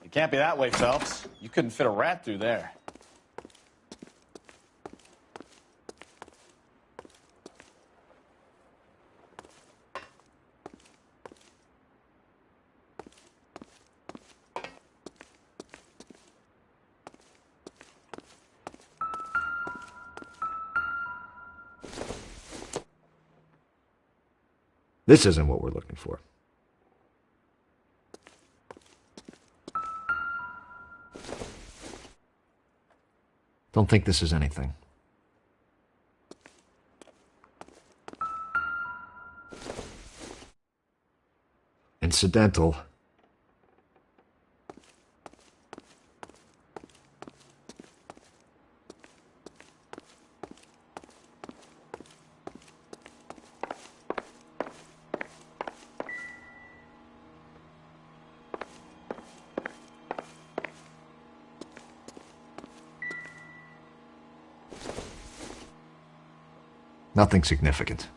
It can't be that way, Phelps. You couldn't fit a rat through there. This isn't what we're looking for. Don't think this is anything. Incidental. Nothing significant.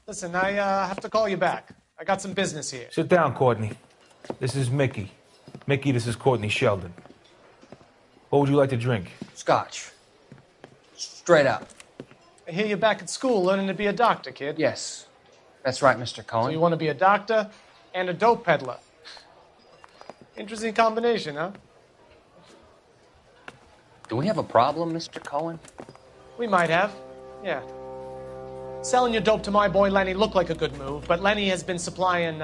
Listen, I have to call you back. I got some business here. Sit down, Courtney. This is Mickey. Mickey, this is Courtney Sheldon. What would you like to drink? Scotch. Straight up. I hear you're back at school learning to be a doctor, kid. Yes. That's right, Mr. Cohen. So you want to be a doctor and a dope peddler. Interesting combination, huh? Do we have a problem, Mr. Cohen? We might have, yeah. Selling your dope to my boy Lenny looked like a good move, but Lenny has been supplying,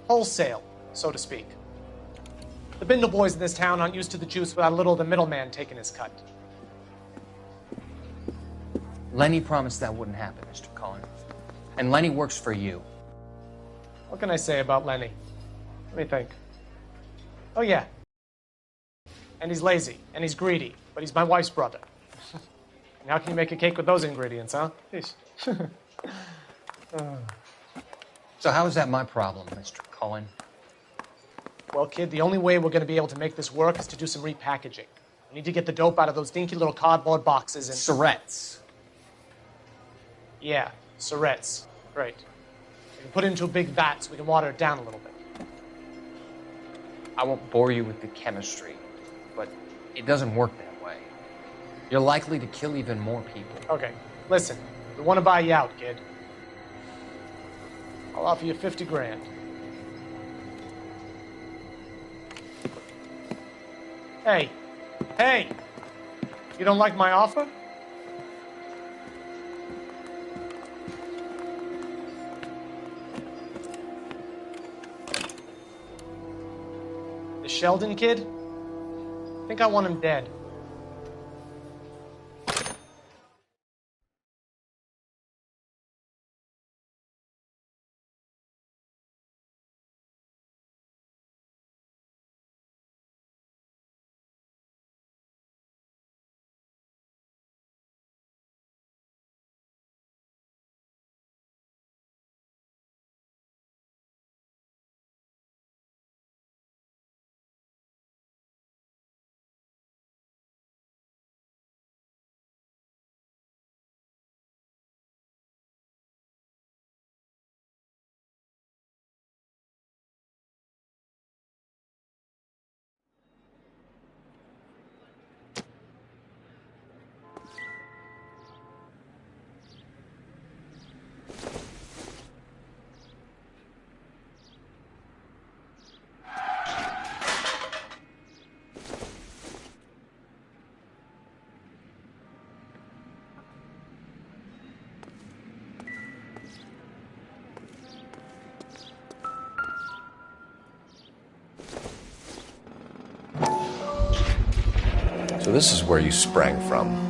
wholesale, so to speak. The Bindle boys in this town aren't used to the juice without a little of the middleman taking his cut. Lenny promised that wouldn't happen, Mr. Cohen. And Lenny works for you. What can I say about Lenny? Let me think. Oh, yeah. And he's lazy, and he's greedy, but he's my wife's brother. And how can you make a cake with those ingredients, huh? So how is that my problem, Mr. Cohen? Well, kid, the only way we're going to be able to make this work is to do some repackaging. We need to get the dope out of those dinky little cardboard boxes and... Surrettes. Yeah, surrettes. Great. We can put it into a big vat so we can water it down a little bit. I won't bore you with the chemistry, but it doesn't work that way. You're likely to kill even more people. Okay, listen. We want to buy you out, kid. I'll offer you 50 grand. Hey. Hey! You don't like my offer? The Sheldon kid? I think I want him dead. So this is where you sprang from.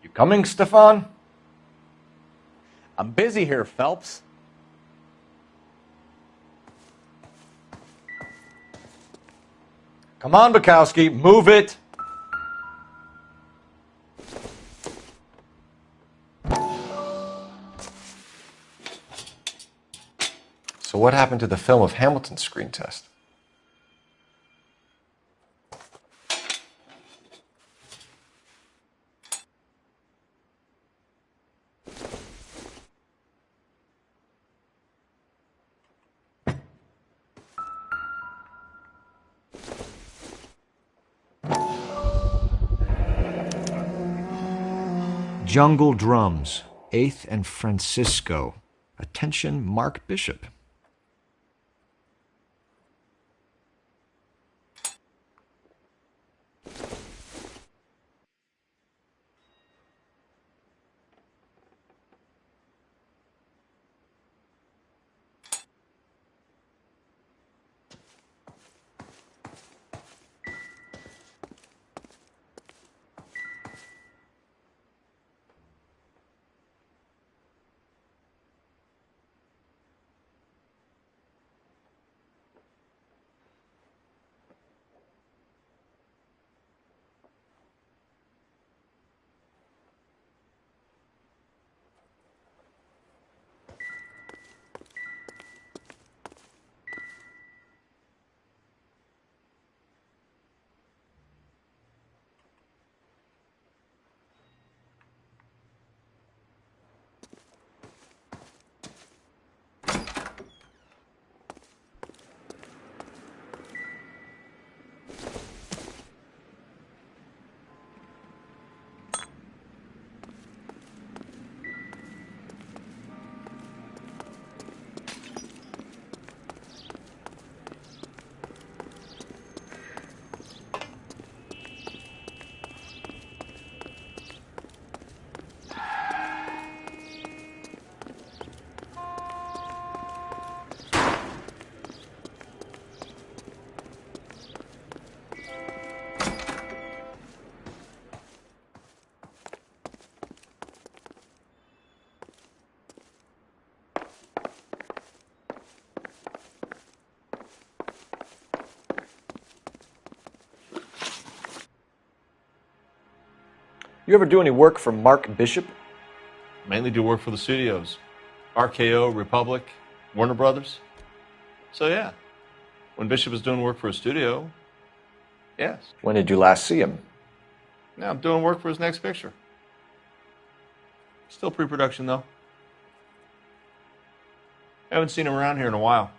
You coming, Stefan? I'm busy here, Phelps. Come on, Bukowski, move it! So what happened to the film of Hamilton's screen test? Jungle Drums, 8th and Francisco. Attention, Mark Bishop. You ever do any work for Mark Bishop? Mainly do work for the studios. RKO, Republic, Warner Brothers. So yeah, when Bishop was doing work for a studio, yes. When did you last see him? Now I'm doing work for his next picture. Still pre-production though. Haven't seen him around here in a while.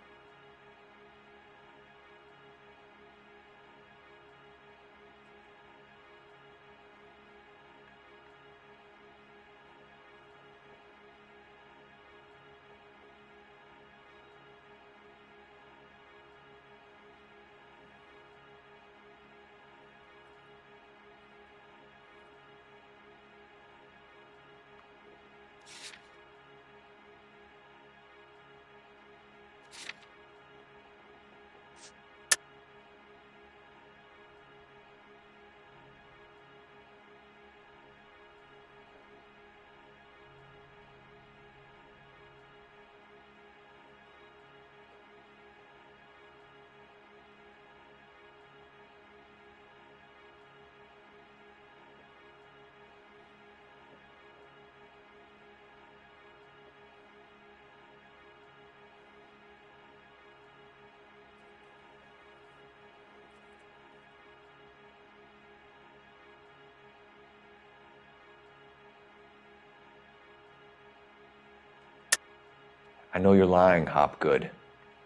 I know you're lying, Hopgood.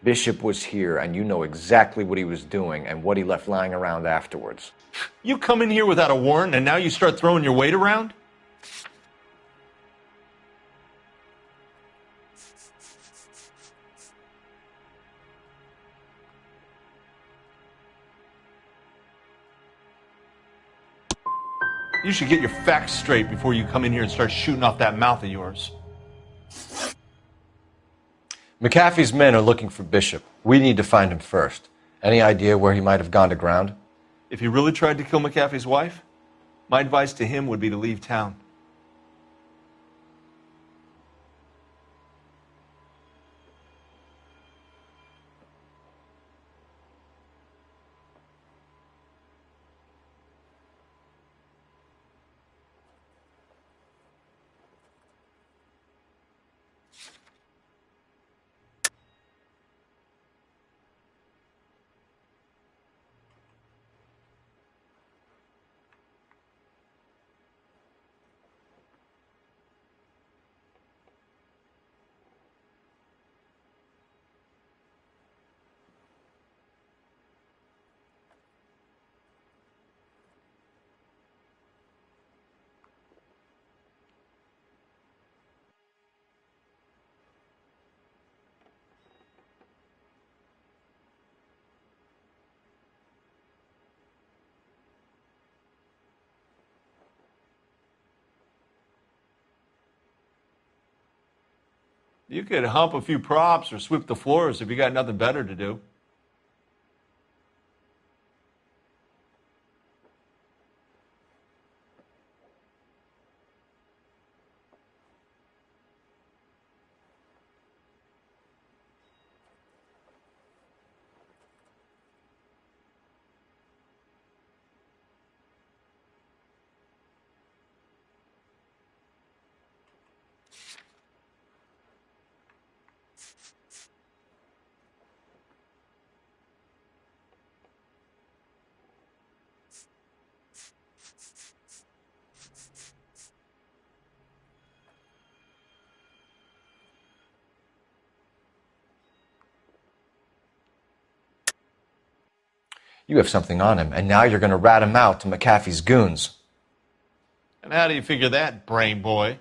Bishop was here, and you know exactly what he was doing and what he left lying around afterwards. You come in here without a warrant, and now you start throwing your weight around? You should get your facts straight before you come in here and start shooting off that mouth of yours. McAfee's men are looking for Bishop. We need to find him first. Any idea where he might have gone to ground? If he really tried to kill McAfee's wife, my advice to him would be to leave town. You could hump a few props or sweep the floors if you got nothing better to do. You have something on him, and now you're going to rat him out to McAfee's goons. And how do you figure that, brain boy?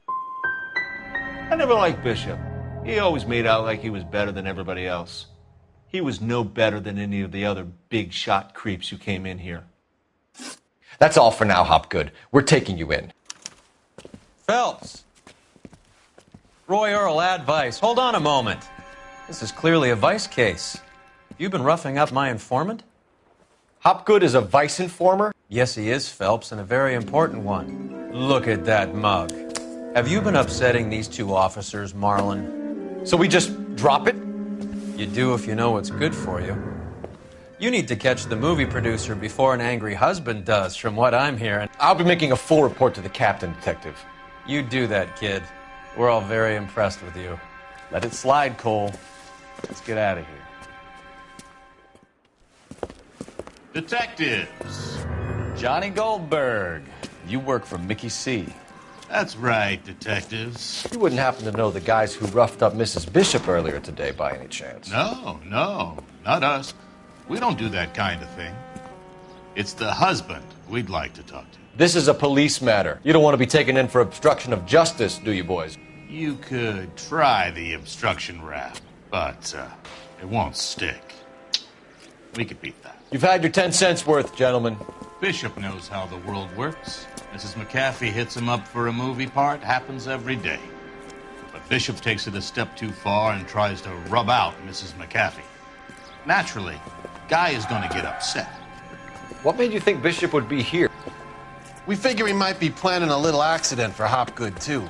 I never liked Bishop. He always made out like he was better than everybody else. He was no better than any of the other big shot creeps who came in here. That's all for now, Hopgood. We're taking you in. Phelps! Roy Earl, advice. Hold on a moment. This is clearly a vice case. You've been roughing up my informant? Hopgood is a vice informer? Yes, he is, Phelps, and a very important one. Look at that mug. Have you been upsetting these two officers, Marlin? So we just drop it? You do if you know what's good for you. You need to catch the movie producer before an angry husband does, from what I'm hearing. I'll be making a full report to the captain, Detective. You do that, kid. We're all very impressed with you. Let it slide, Cole. Let's get out of here. Detectives. Johnny Goldberg. You work for Mickey C. That's right, detectives. You wouldn't happen to know the guys who roughed up Mrs. Bishop earlier today by any chance? No, not us. We don't do that kind of thing. It's the husband we'd like to talk to. This is a police matter. You don't want to be taken in for obstruction of justice, do you, boys? You could try the obstruction rap, but it won't stick. We could beat that. You've had your 10 cents worth, gentlemen. Bishop knows how the world works. Mrs. McAfee hits him up for a movie part. Happens every day. But Bishop takes it a step too far and tries to rub out Mrs. McAfee. Naturally, Guy is going to get upset. What made you think Bishop would be here? We figure he might be planning a little accident for Hopgood, too.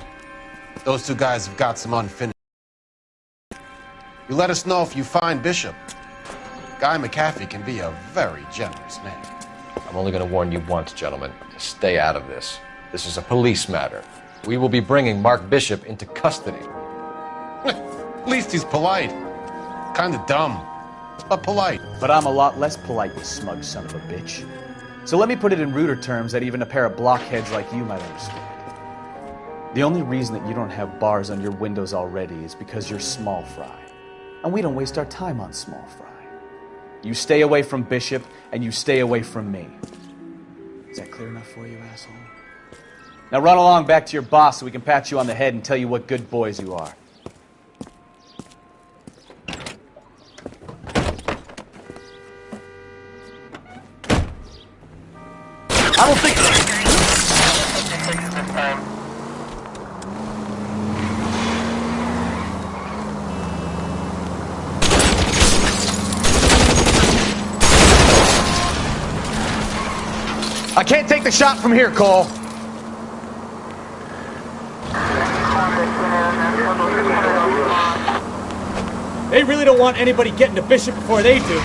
Those two guys have got some unfinished. You let us know if you find Bishop. Guy McAfee can be a very generous man. I'm only going to warn you once, gentlemen, to stay out of this. This is a police matter. We will be bringing Mark Bishop into custody. At least he's polite. Kind of dumb, but polite. But I'm a lot less polite, you smug son of a bitch. So let me put it in ruder terms that even a pair of blockheads like you might understand. The only reason that you don't have bars on your windows already is because you're small fry. And we don't waste our time on small fry. You stay away from Bishop, and you stay away from me. Is that clear enough for you, asshole? Now run along back to your boss so we can pat you on the head and tell you what good boys you are. I don't think so. I can't take the shot from here, Cole. They really don't want anybody getting to Bishop before they do.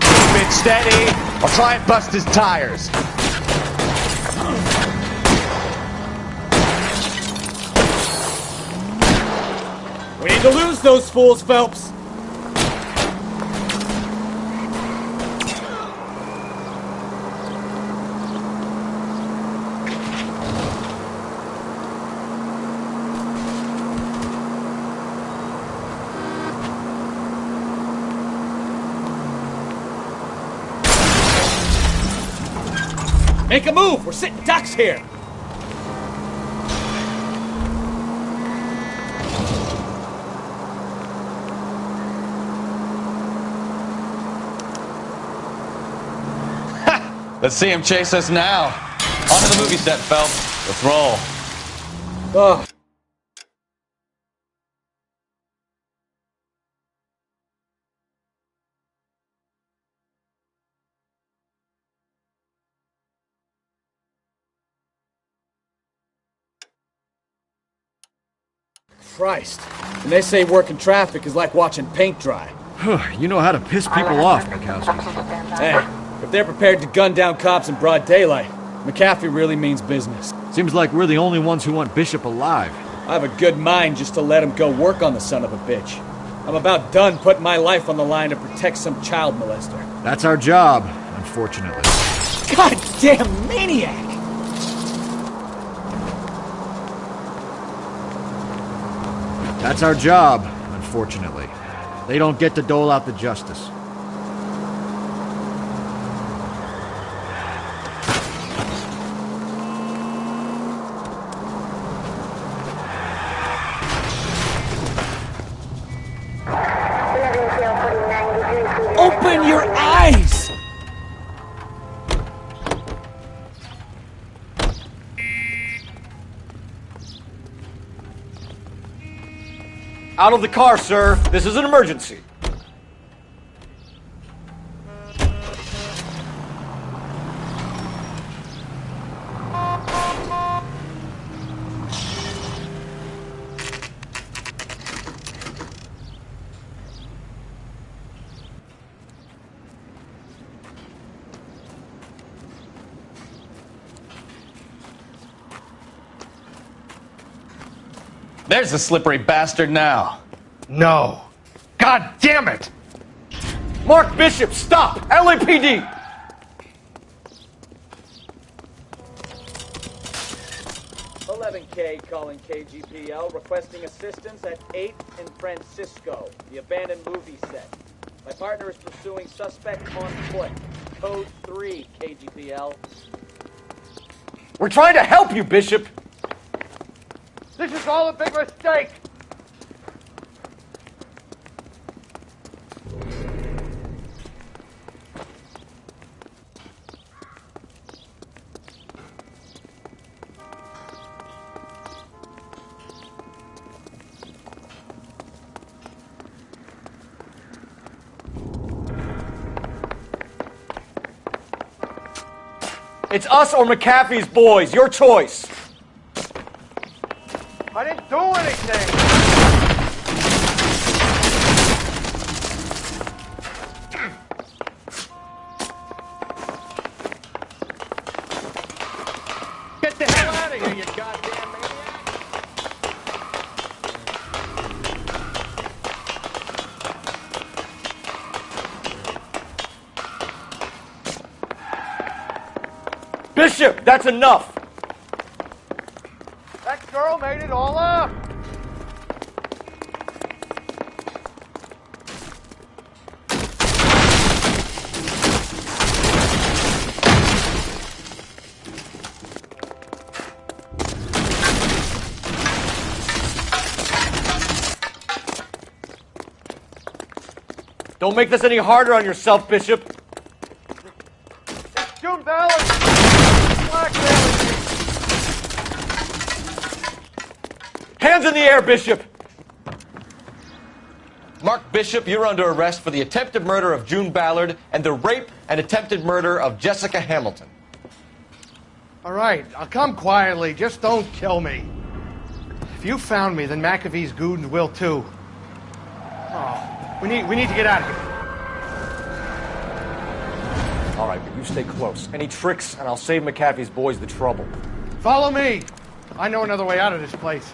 Keep it steady. I'll try and bust his tires. We need to lose those fools, Phelps. Make a move! We're sitting ducks here! Let's see him chase us now. On to the movie set, Phelps. Let's roll. Ugh. Christ. And they say working traffic is like watching paint dry. You know how to piss people off, Mikowski. Hey, if they're prepared to gun down cops in broad daylight, McAfee really means business. Seems like we're the only ones who want Bishop alive. I have a good mind just to let him go work on the son of a bitch. I'm about done putting my life on the line to protect some child molester. That's our job, unfortunately. Goddamn maniac! That's our job, unfortunately. They don't get to dole out the justice. Open your eyes! Out of the car, sir. This is an emergency. There's the slippery bastard now. No. God damn it! Mark Bishop, stop! LAPD! K calling KGPL, requesting assistance at 8 in Francisco, the abandoned movie set. My partner is pursuing suspect on foot. Code 3, KGPL. We're trying to help you, Bishop! This is all a big mistake! It's us or McAfee's boys. Your choice. I didn't do anything! Get the hell out of here, you goddamn maniac! Bishop, that's enough! That girl made it all up! Don't make this any harder on yourself, Bishop. It's June Ballard! Hands in the air, Bishop! Mark Bishop, you're under arrest for the attempted murder of June Ballard and the rape and attempted murder of Jessica Hamilton. All right, I'll come quietly. Just don't kill me. If you found me, then McAfee's goons will too. Oh, we need to get out of here. All right, but you stay close. Any tricks, and I'll save McAfee's boys the trouble. Follow me. I know another way out of this place.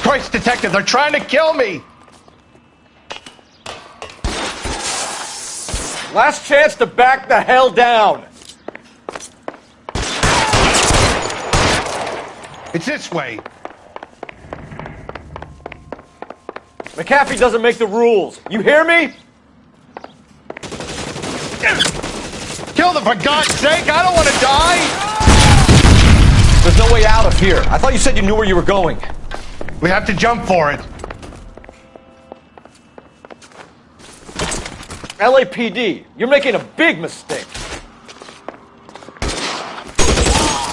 Christ, detective, they're trying to kill me! Last chance to back the hell down! It's this way. McAfee doesn't make the rules. You hear me? Kill them, for God's sake! I don't want to die! There's no way out of here. I thought you said you knew where you were going. We have to jump for it. LAPD, you're making a big mistake.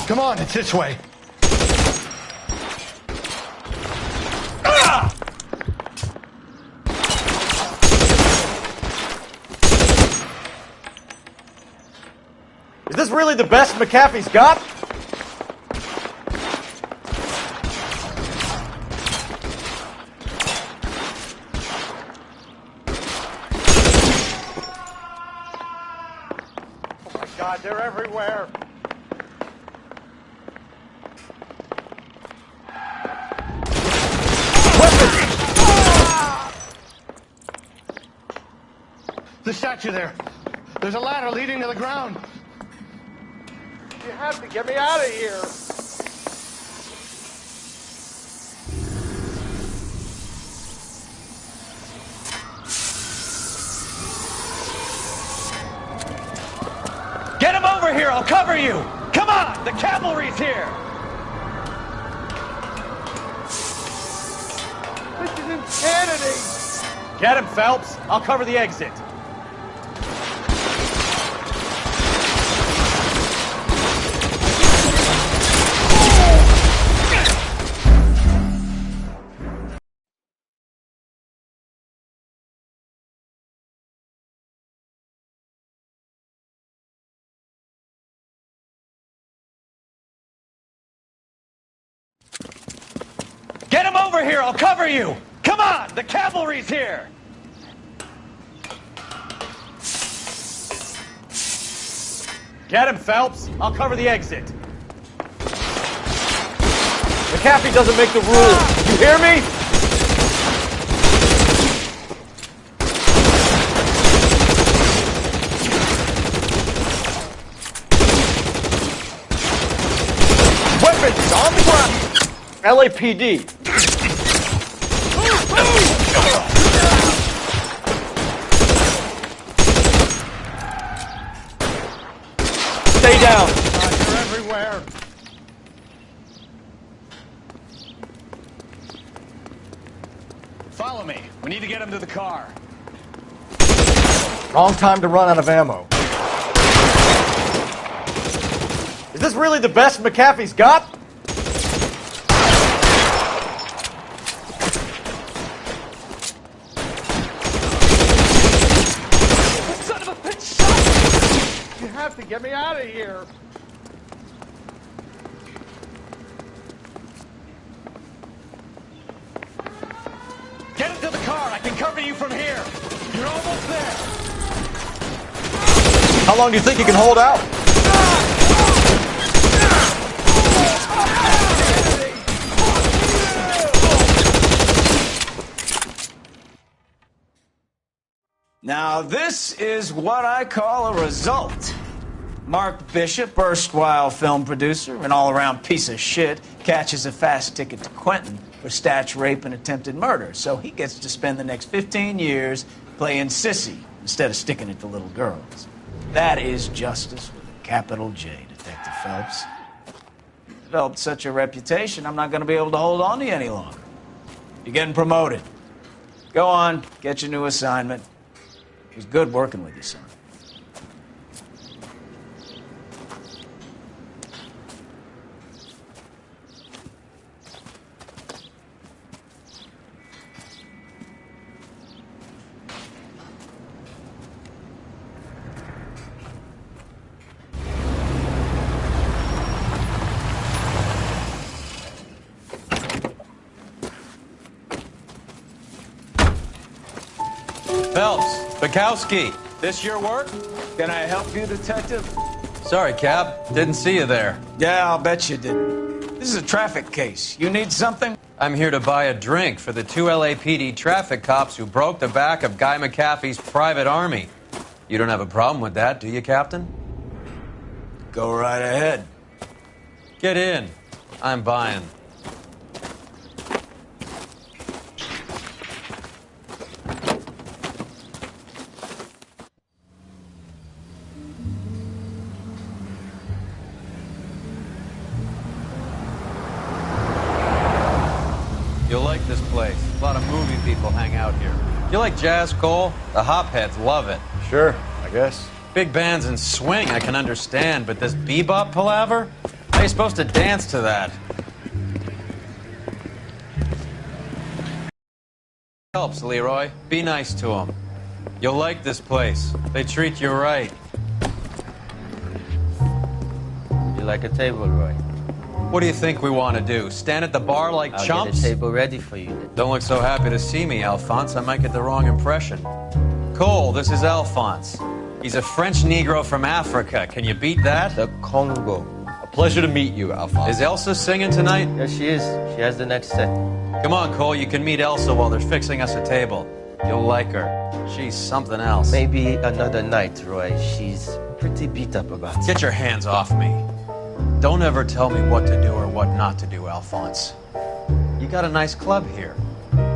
Come on, it's this way. Is this really the best McAfee's got? God, they're everywhere. The statue there. There's a ladder leading to the ground. You have to get me out of here. Get him over here, I'll cover you! Come on, the cavalry's here! This is insanity! Get him, Phelps. I'll cover the exit. over here, I'll cover you! Come on, the cavalry's here! Get him, Phelps. I'll cover the exit. McAfee doesn't make the rules. You hear me? Weapons on the ground. LAPD. Stay down. You're everywhere. Follow me. We need to get him to the car. Wrong time to run out of ammo. Is this really the best McAfee's got? Son of a bitch, shot! You have to get me out of here. Get him to the car. I can cover you from here. You're almost there. How long do you think you can hold out? Now, this is what I call a result. Mark Bishop, erstwhile film producer, an all-around piece of shit, catches a fast ticket to Quentin for snatch, rape, and attempted murder. So he gets to spend the next 15 years playing sissy instead of sticking it to little girls. That is justice with a capital J, Detective Phelps. Developed such a reputation, I'm not going to be able to hold on to you any longer. You're getting promoted. Go on, get your new assignment. It was good working with you, son. Phelps, Bukowski, this your work? Can I help you, Detective? Sorry, Cap. Didn't see you there. Yeah, I'll bet you didn't. This is a traffic case. You need something? I'm here to buy a drink for the 2 LAPD traffic cops who broke the back of Guy McAfee's private army. You don't have a problem with that, do you, Captain? Go right ahead. Get in. I'm buying. You'll like this place. A lot of movie people hang out here. You like jazz, Cole? The hopheads love it. Sure, I guess. Big bands and swing I can understand, but this bebop palaver? How are you supposed to dance to that? Helps, Leroy. Be nice to them. You'll like this place. They treat you right. You like a table, Roy? What do you think we want to do? Stand at the bar like I'll chumps? get a table ready for you then. Don't look so happy to see me, Alphonse. I might get the wrong impression. Cole, this is Alphonse. He's a French Negro from Africa. Can you beat that? The Congo. A pleasure to meet you, Alphonse. Is Elsa singing tonight? Yes, she is. She has the next set. Come on, Cole. You can meet Elsa while they're fixing us a table. You'll like her. She's something else. Maybe another night, Roy. She's pretty beat up about it. Get your hands off me. Don't ever tell me what to do or what not to do, Alphonse. You got a nice club here.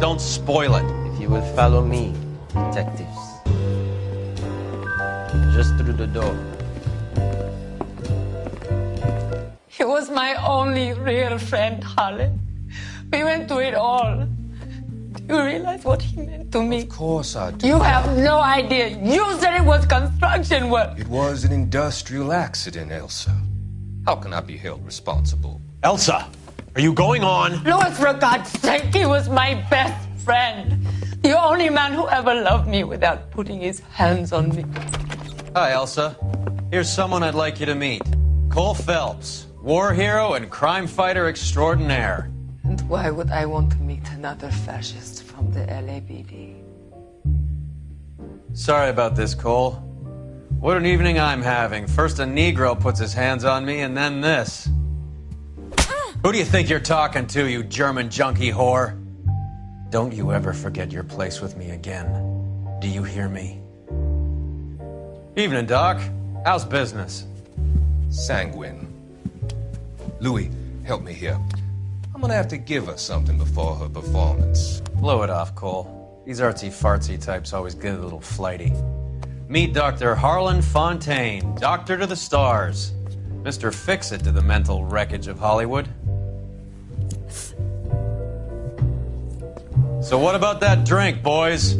Don't spoil it. If you will follow me, detectives. Just through the door. He was my only real friend, Harlan. We went through it all. Do you realize what he meant to me? Of course I do. You have no idea. You said it was construction work. It was an industrial accident, Elsa. How can I be held responsible? Elsa, are you going on? Louis, for God's sake, he was my best friend. The only man who ever loved me without putting his hands on me. Hi, Elsa. Here's someone I'd like you to meet. Cole Phelps, war hero and crime fighter extraordinaire. And why would I want to meet another fascist from the LAPD. Sorry about this, Cole. What an evening I'm having. First a Negro puts his hands on me, and then this. Who do you think you're talking to, you German junkie whore? Don't you ever forget your place with me again. Do you hear me? Evening, Doc. How's business? Sanguine. Louis, help me here. I'm gonna have to give her something before her performance. Blow it off, Cole. These artsy-fartsy types always get a little flighty. Meet Dr. Harlan Fontaine, doctor to the stars. Mr. Fix-It to the mental wreckage of Hollywood. So what about that drink, boys?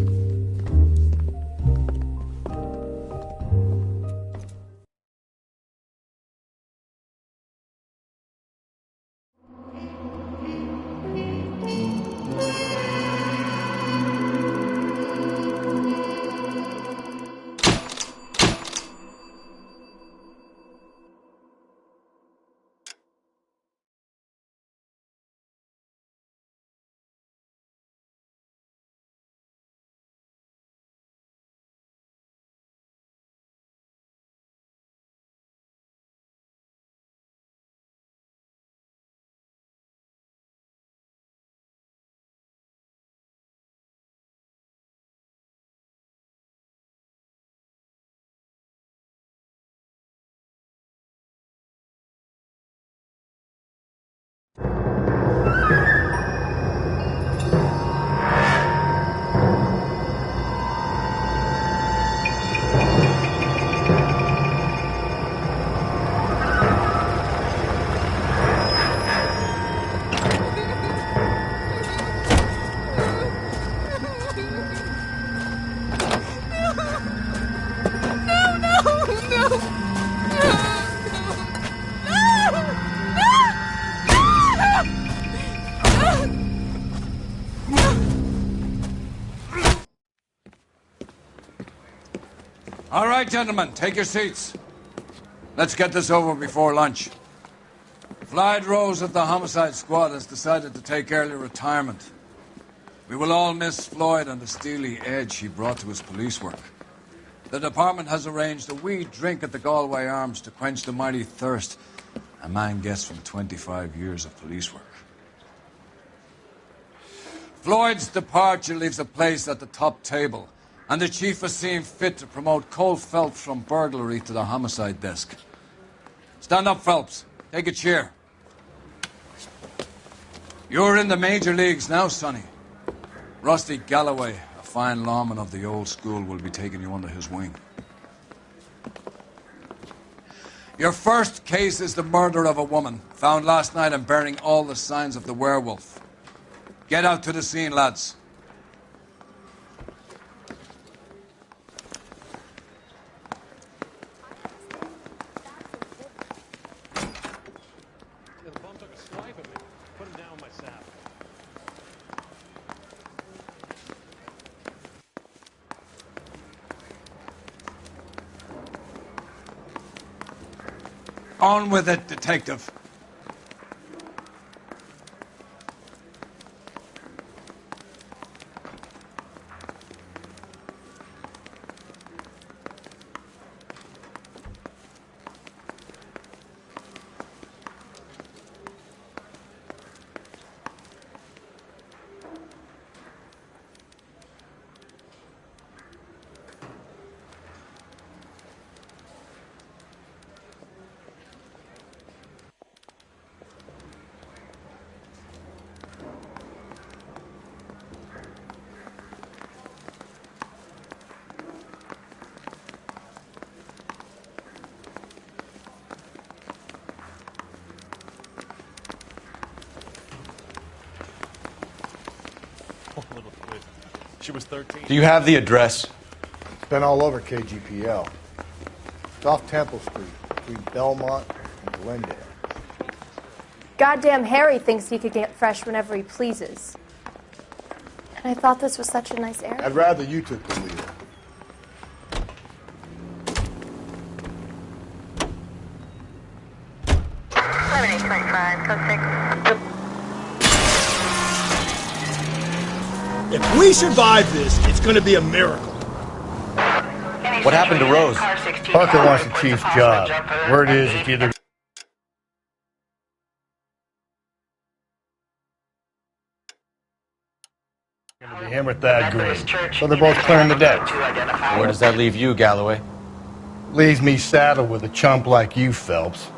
All right, gentlemen, take your seats. Let's get this over before lunch. Floyd Rose at the homicide squad has decided to take early retirement. We will all miss Floyd and the steely edge he brought to his police work. The department has arranged a wee drink at the Galway Arms to quench the mighty thirst a man gets from 25 years of police work. Floyd's departure leaves a place at the top table, and the chief has seen fit to promote Cole Phelps from burglary to the homicide desk. Stand up, Phelps. Take a chair. You're in the major leagues now, Sonny. Rusty Galloway, a fine lawman of the old school, will be taking you under his wing. Your first case is the murder of a woman, found last night and bearing all the signs of the werewolf. Get out to the scene, lads. On with it, detective. She was 13. Do you have the address? It's been all over KGPL. It's off Temple Street, between Belmont and Glendale. Goddamn Harry thinks he could get fresh whenever he pleases. And I thought this was such a nice area. I'd rather you took the lead. If we survive this, it's gonna be a miracle. What happened to Rose? Parker wants the chief's job. Word is it's either gonna be him or Thad Green. So they're both clearing the decks. Where does that leave you, Galloway? Leaves me saddled with a chump like you, Phelps.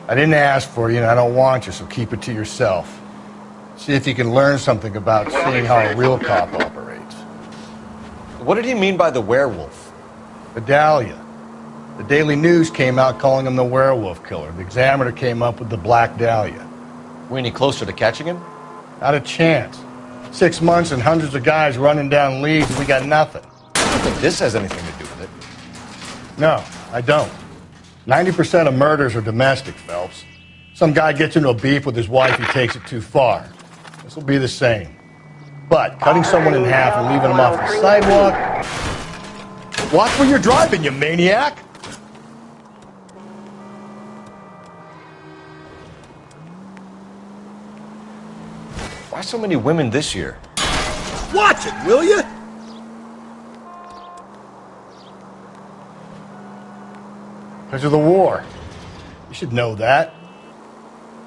I didn't ask for you and I don't want you, so keep it to yourself. See if you can learn something about seeing how a real cop operates. What did he mean by the werewolf? Vidalia. The Daily News came out calling him the werewolf killer. The Examiner came up with the Black Dahlia. We any closer to catching him? Not a chance. 6 months and hundreds of guys running down leads and we got nothing. I don't think this has anything to do with it. No, I don't. 90% of murders are domestic, Phelps. Some guy gets into a beef with his wife, he takes it too far. This will be the same. But cutting someone in half and leaving them off the sidewalk... Watch where you're driving, you maniac! Why so many women this year? Watch it, will you? Because of the war. You should know that.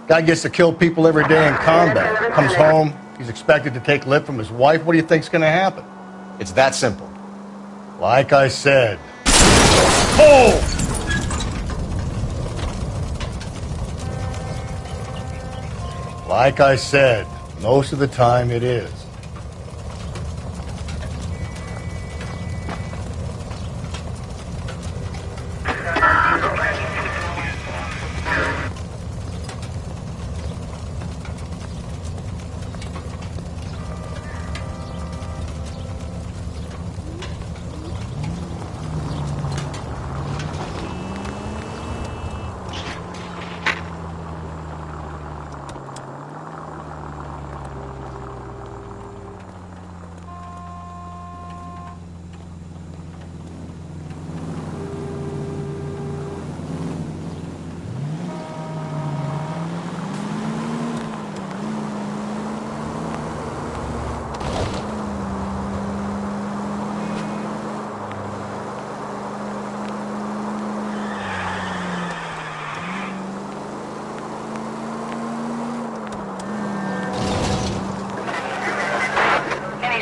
Guy gets to kill people every day in combat. Comes home, he's expected to take lip from his wife. What do you think's going to happen? It's that simple. Like I said. Oh! Like I said, most of the time it is.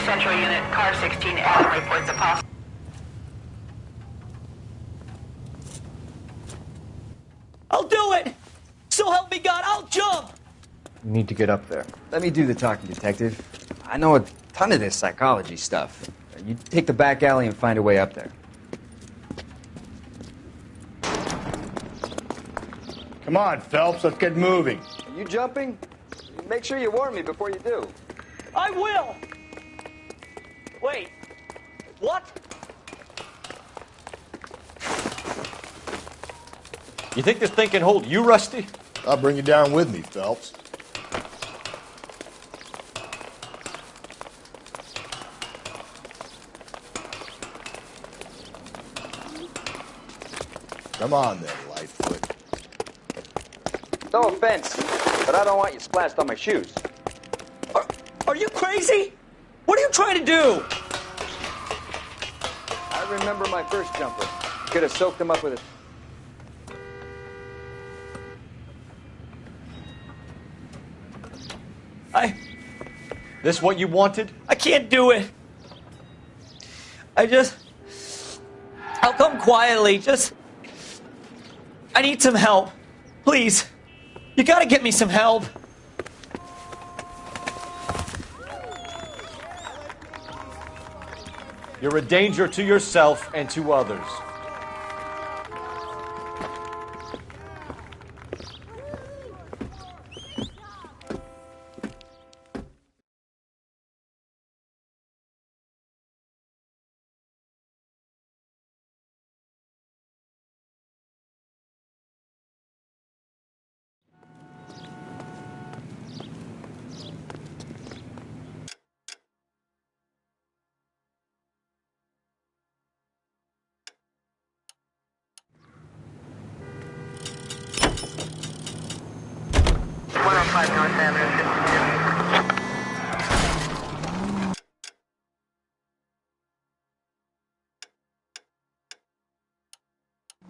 Central Unit, Car 16 Adam reports a possible... I'll do it! So help me God, I'll jump! You need to get up there. Let me do the talking, detective. I know a ton of this psychology stuff. You take the back alley and find a way up there. Come on, Phelps, let's get moving. Are you jumping? Make sure you warn me before you do. I will! Wait, what? You think this thing can hold you, Rusty? I'll bring you down with me, Phelps. Come on then, Lightfoot. No offense, but I don't want you splashed on my shoes. Are you crazy? What are you trying to do? I remember my first jumper. Could have soaked him up with it. This what you wanted? I can't do it. I'll come quietly. I need some help. Please. You gotta get me some help. You're a danger to yourself and to others.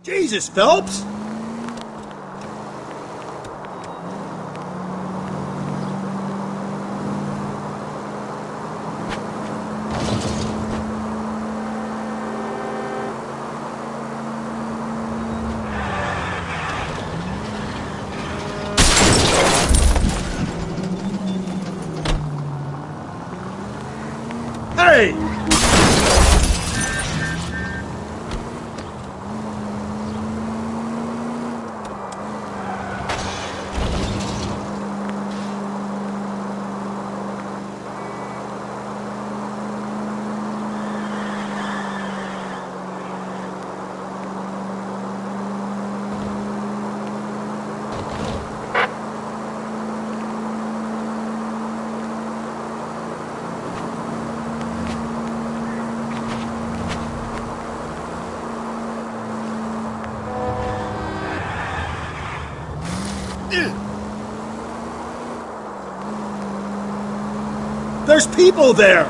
Jesus, Phelps! Hey! There's people there!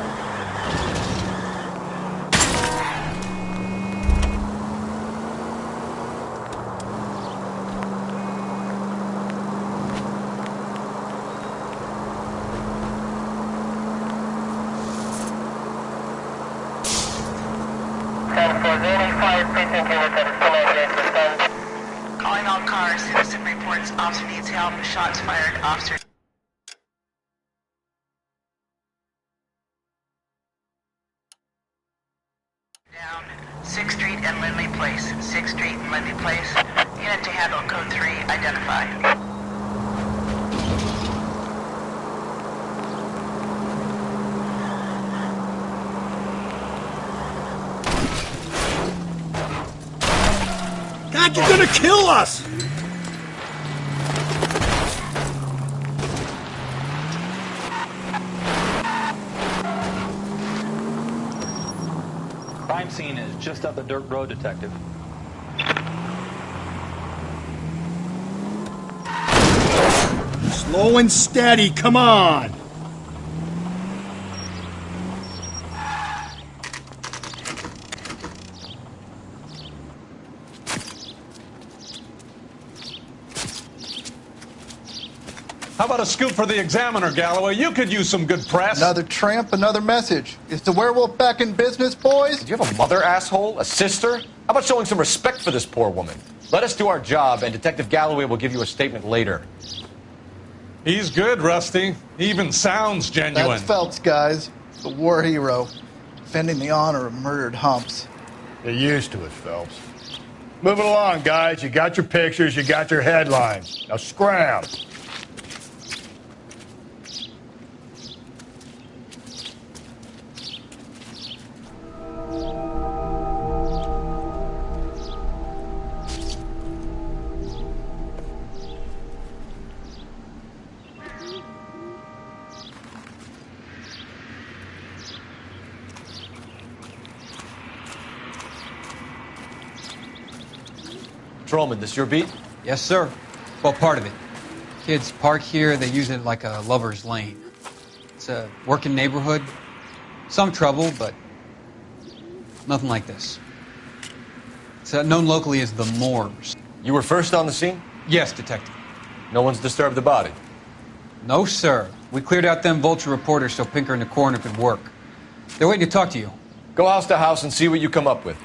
Calling all cars. Citizen reports officer needs help. Shots fired. Officer. Down 6th Street and Lindley Place. 6th Street and Lindley Place. Unit to handle code 3. Identify. God, you're gonna kill us! Crime scene is just up the dirt road, Detective. Slow and steady, come on! How about a scoop for the Examiner, Galloway? You could use some good press. Another tramp, another message. Is the werewolf back in business, boys? Do you have a mother, asshole? A sister? How about showing some respect for this poor woman? Let us do our job, and Detective Galloway will give you a statement later. He's good, Rusty. He even sounds genuine. That's Phelps, guys. The war hero. Defending the honor of murdered humps. Get used to it, Phelps. Move it along, guys. You got your pictures, you got your headlines. Now scram. Patrolman, this your beat? Yes, sir. Well, part of it. Kids park here, they use it like a lover's lane. It's a working neighborhood. Some trouble, but nothing like this. It's known locally as the Moors. You were first on the scene? Yes, Detective. No one's disturbed the body? No, sir. We cleared out them vulture reporters so Pinker and the coroner could work. They're waiting to talk to you. Go house to house and see what you come up with.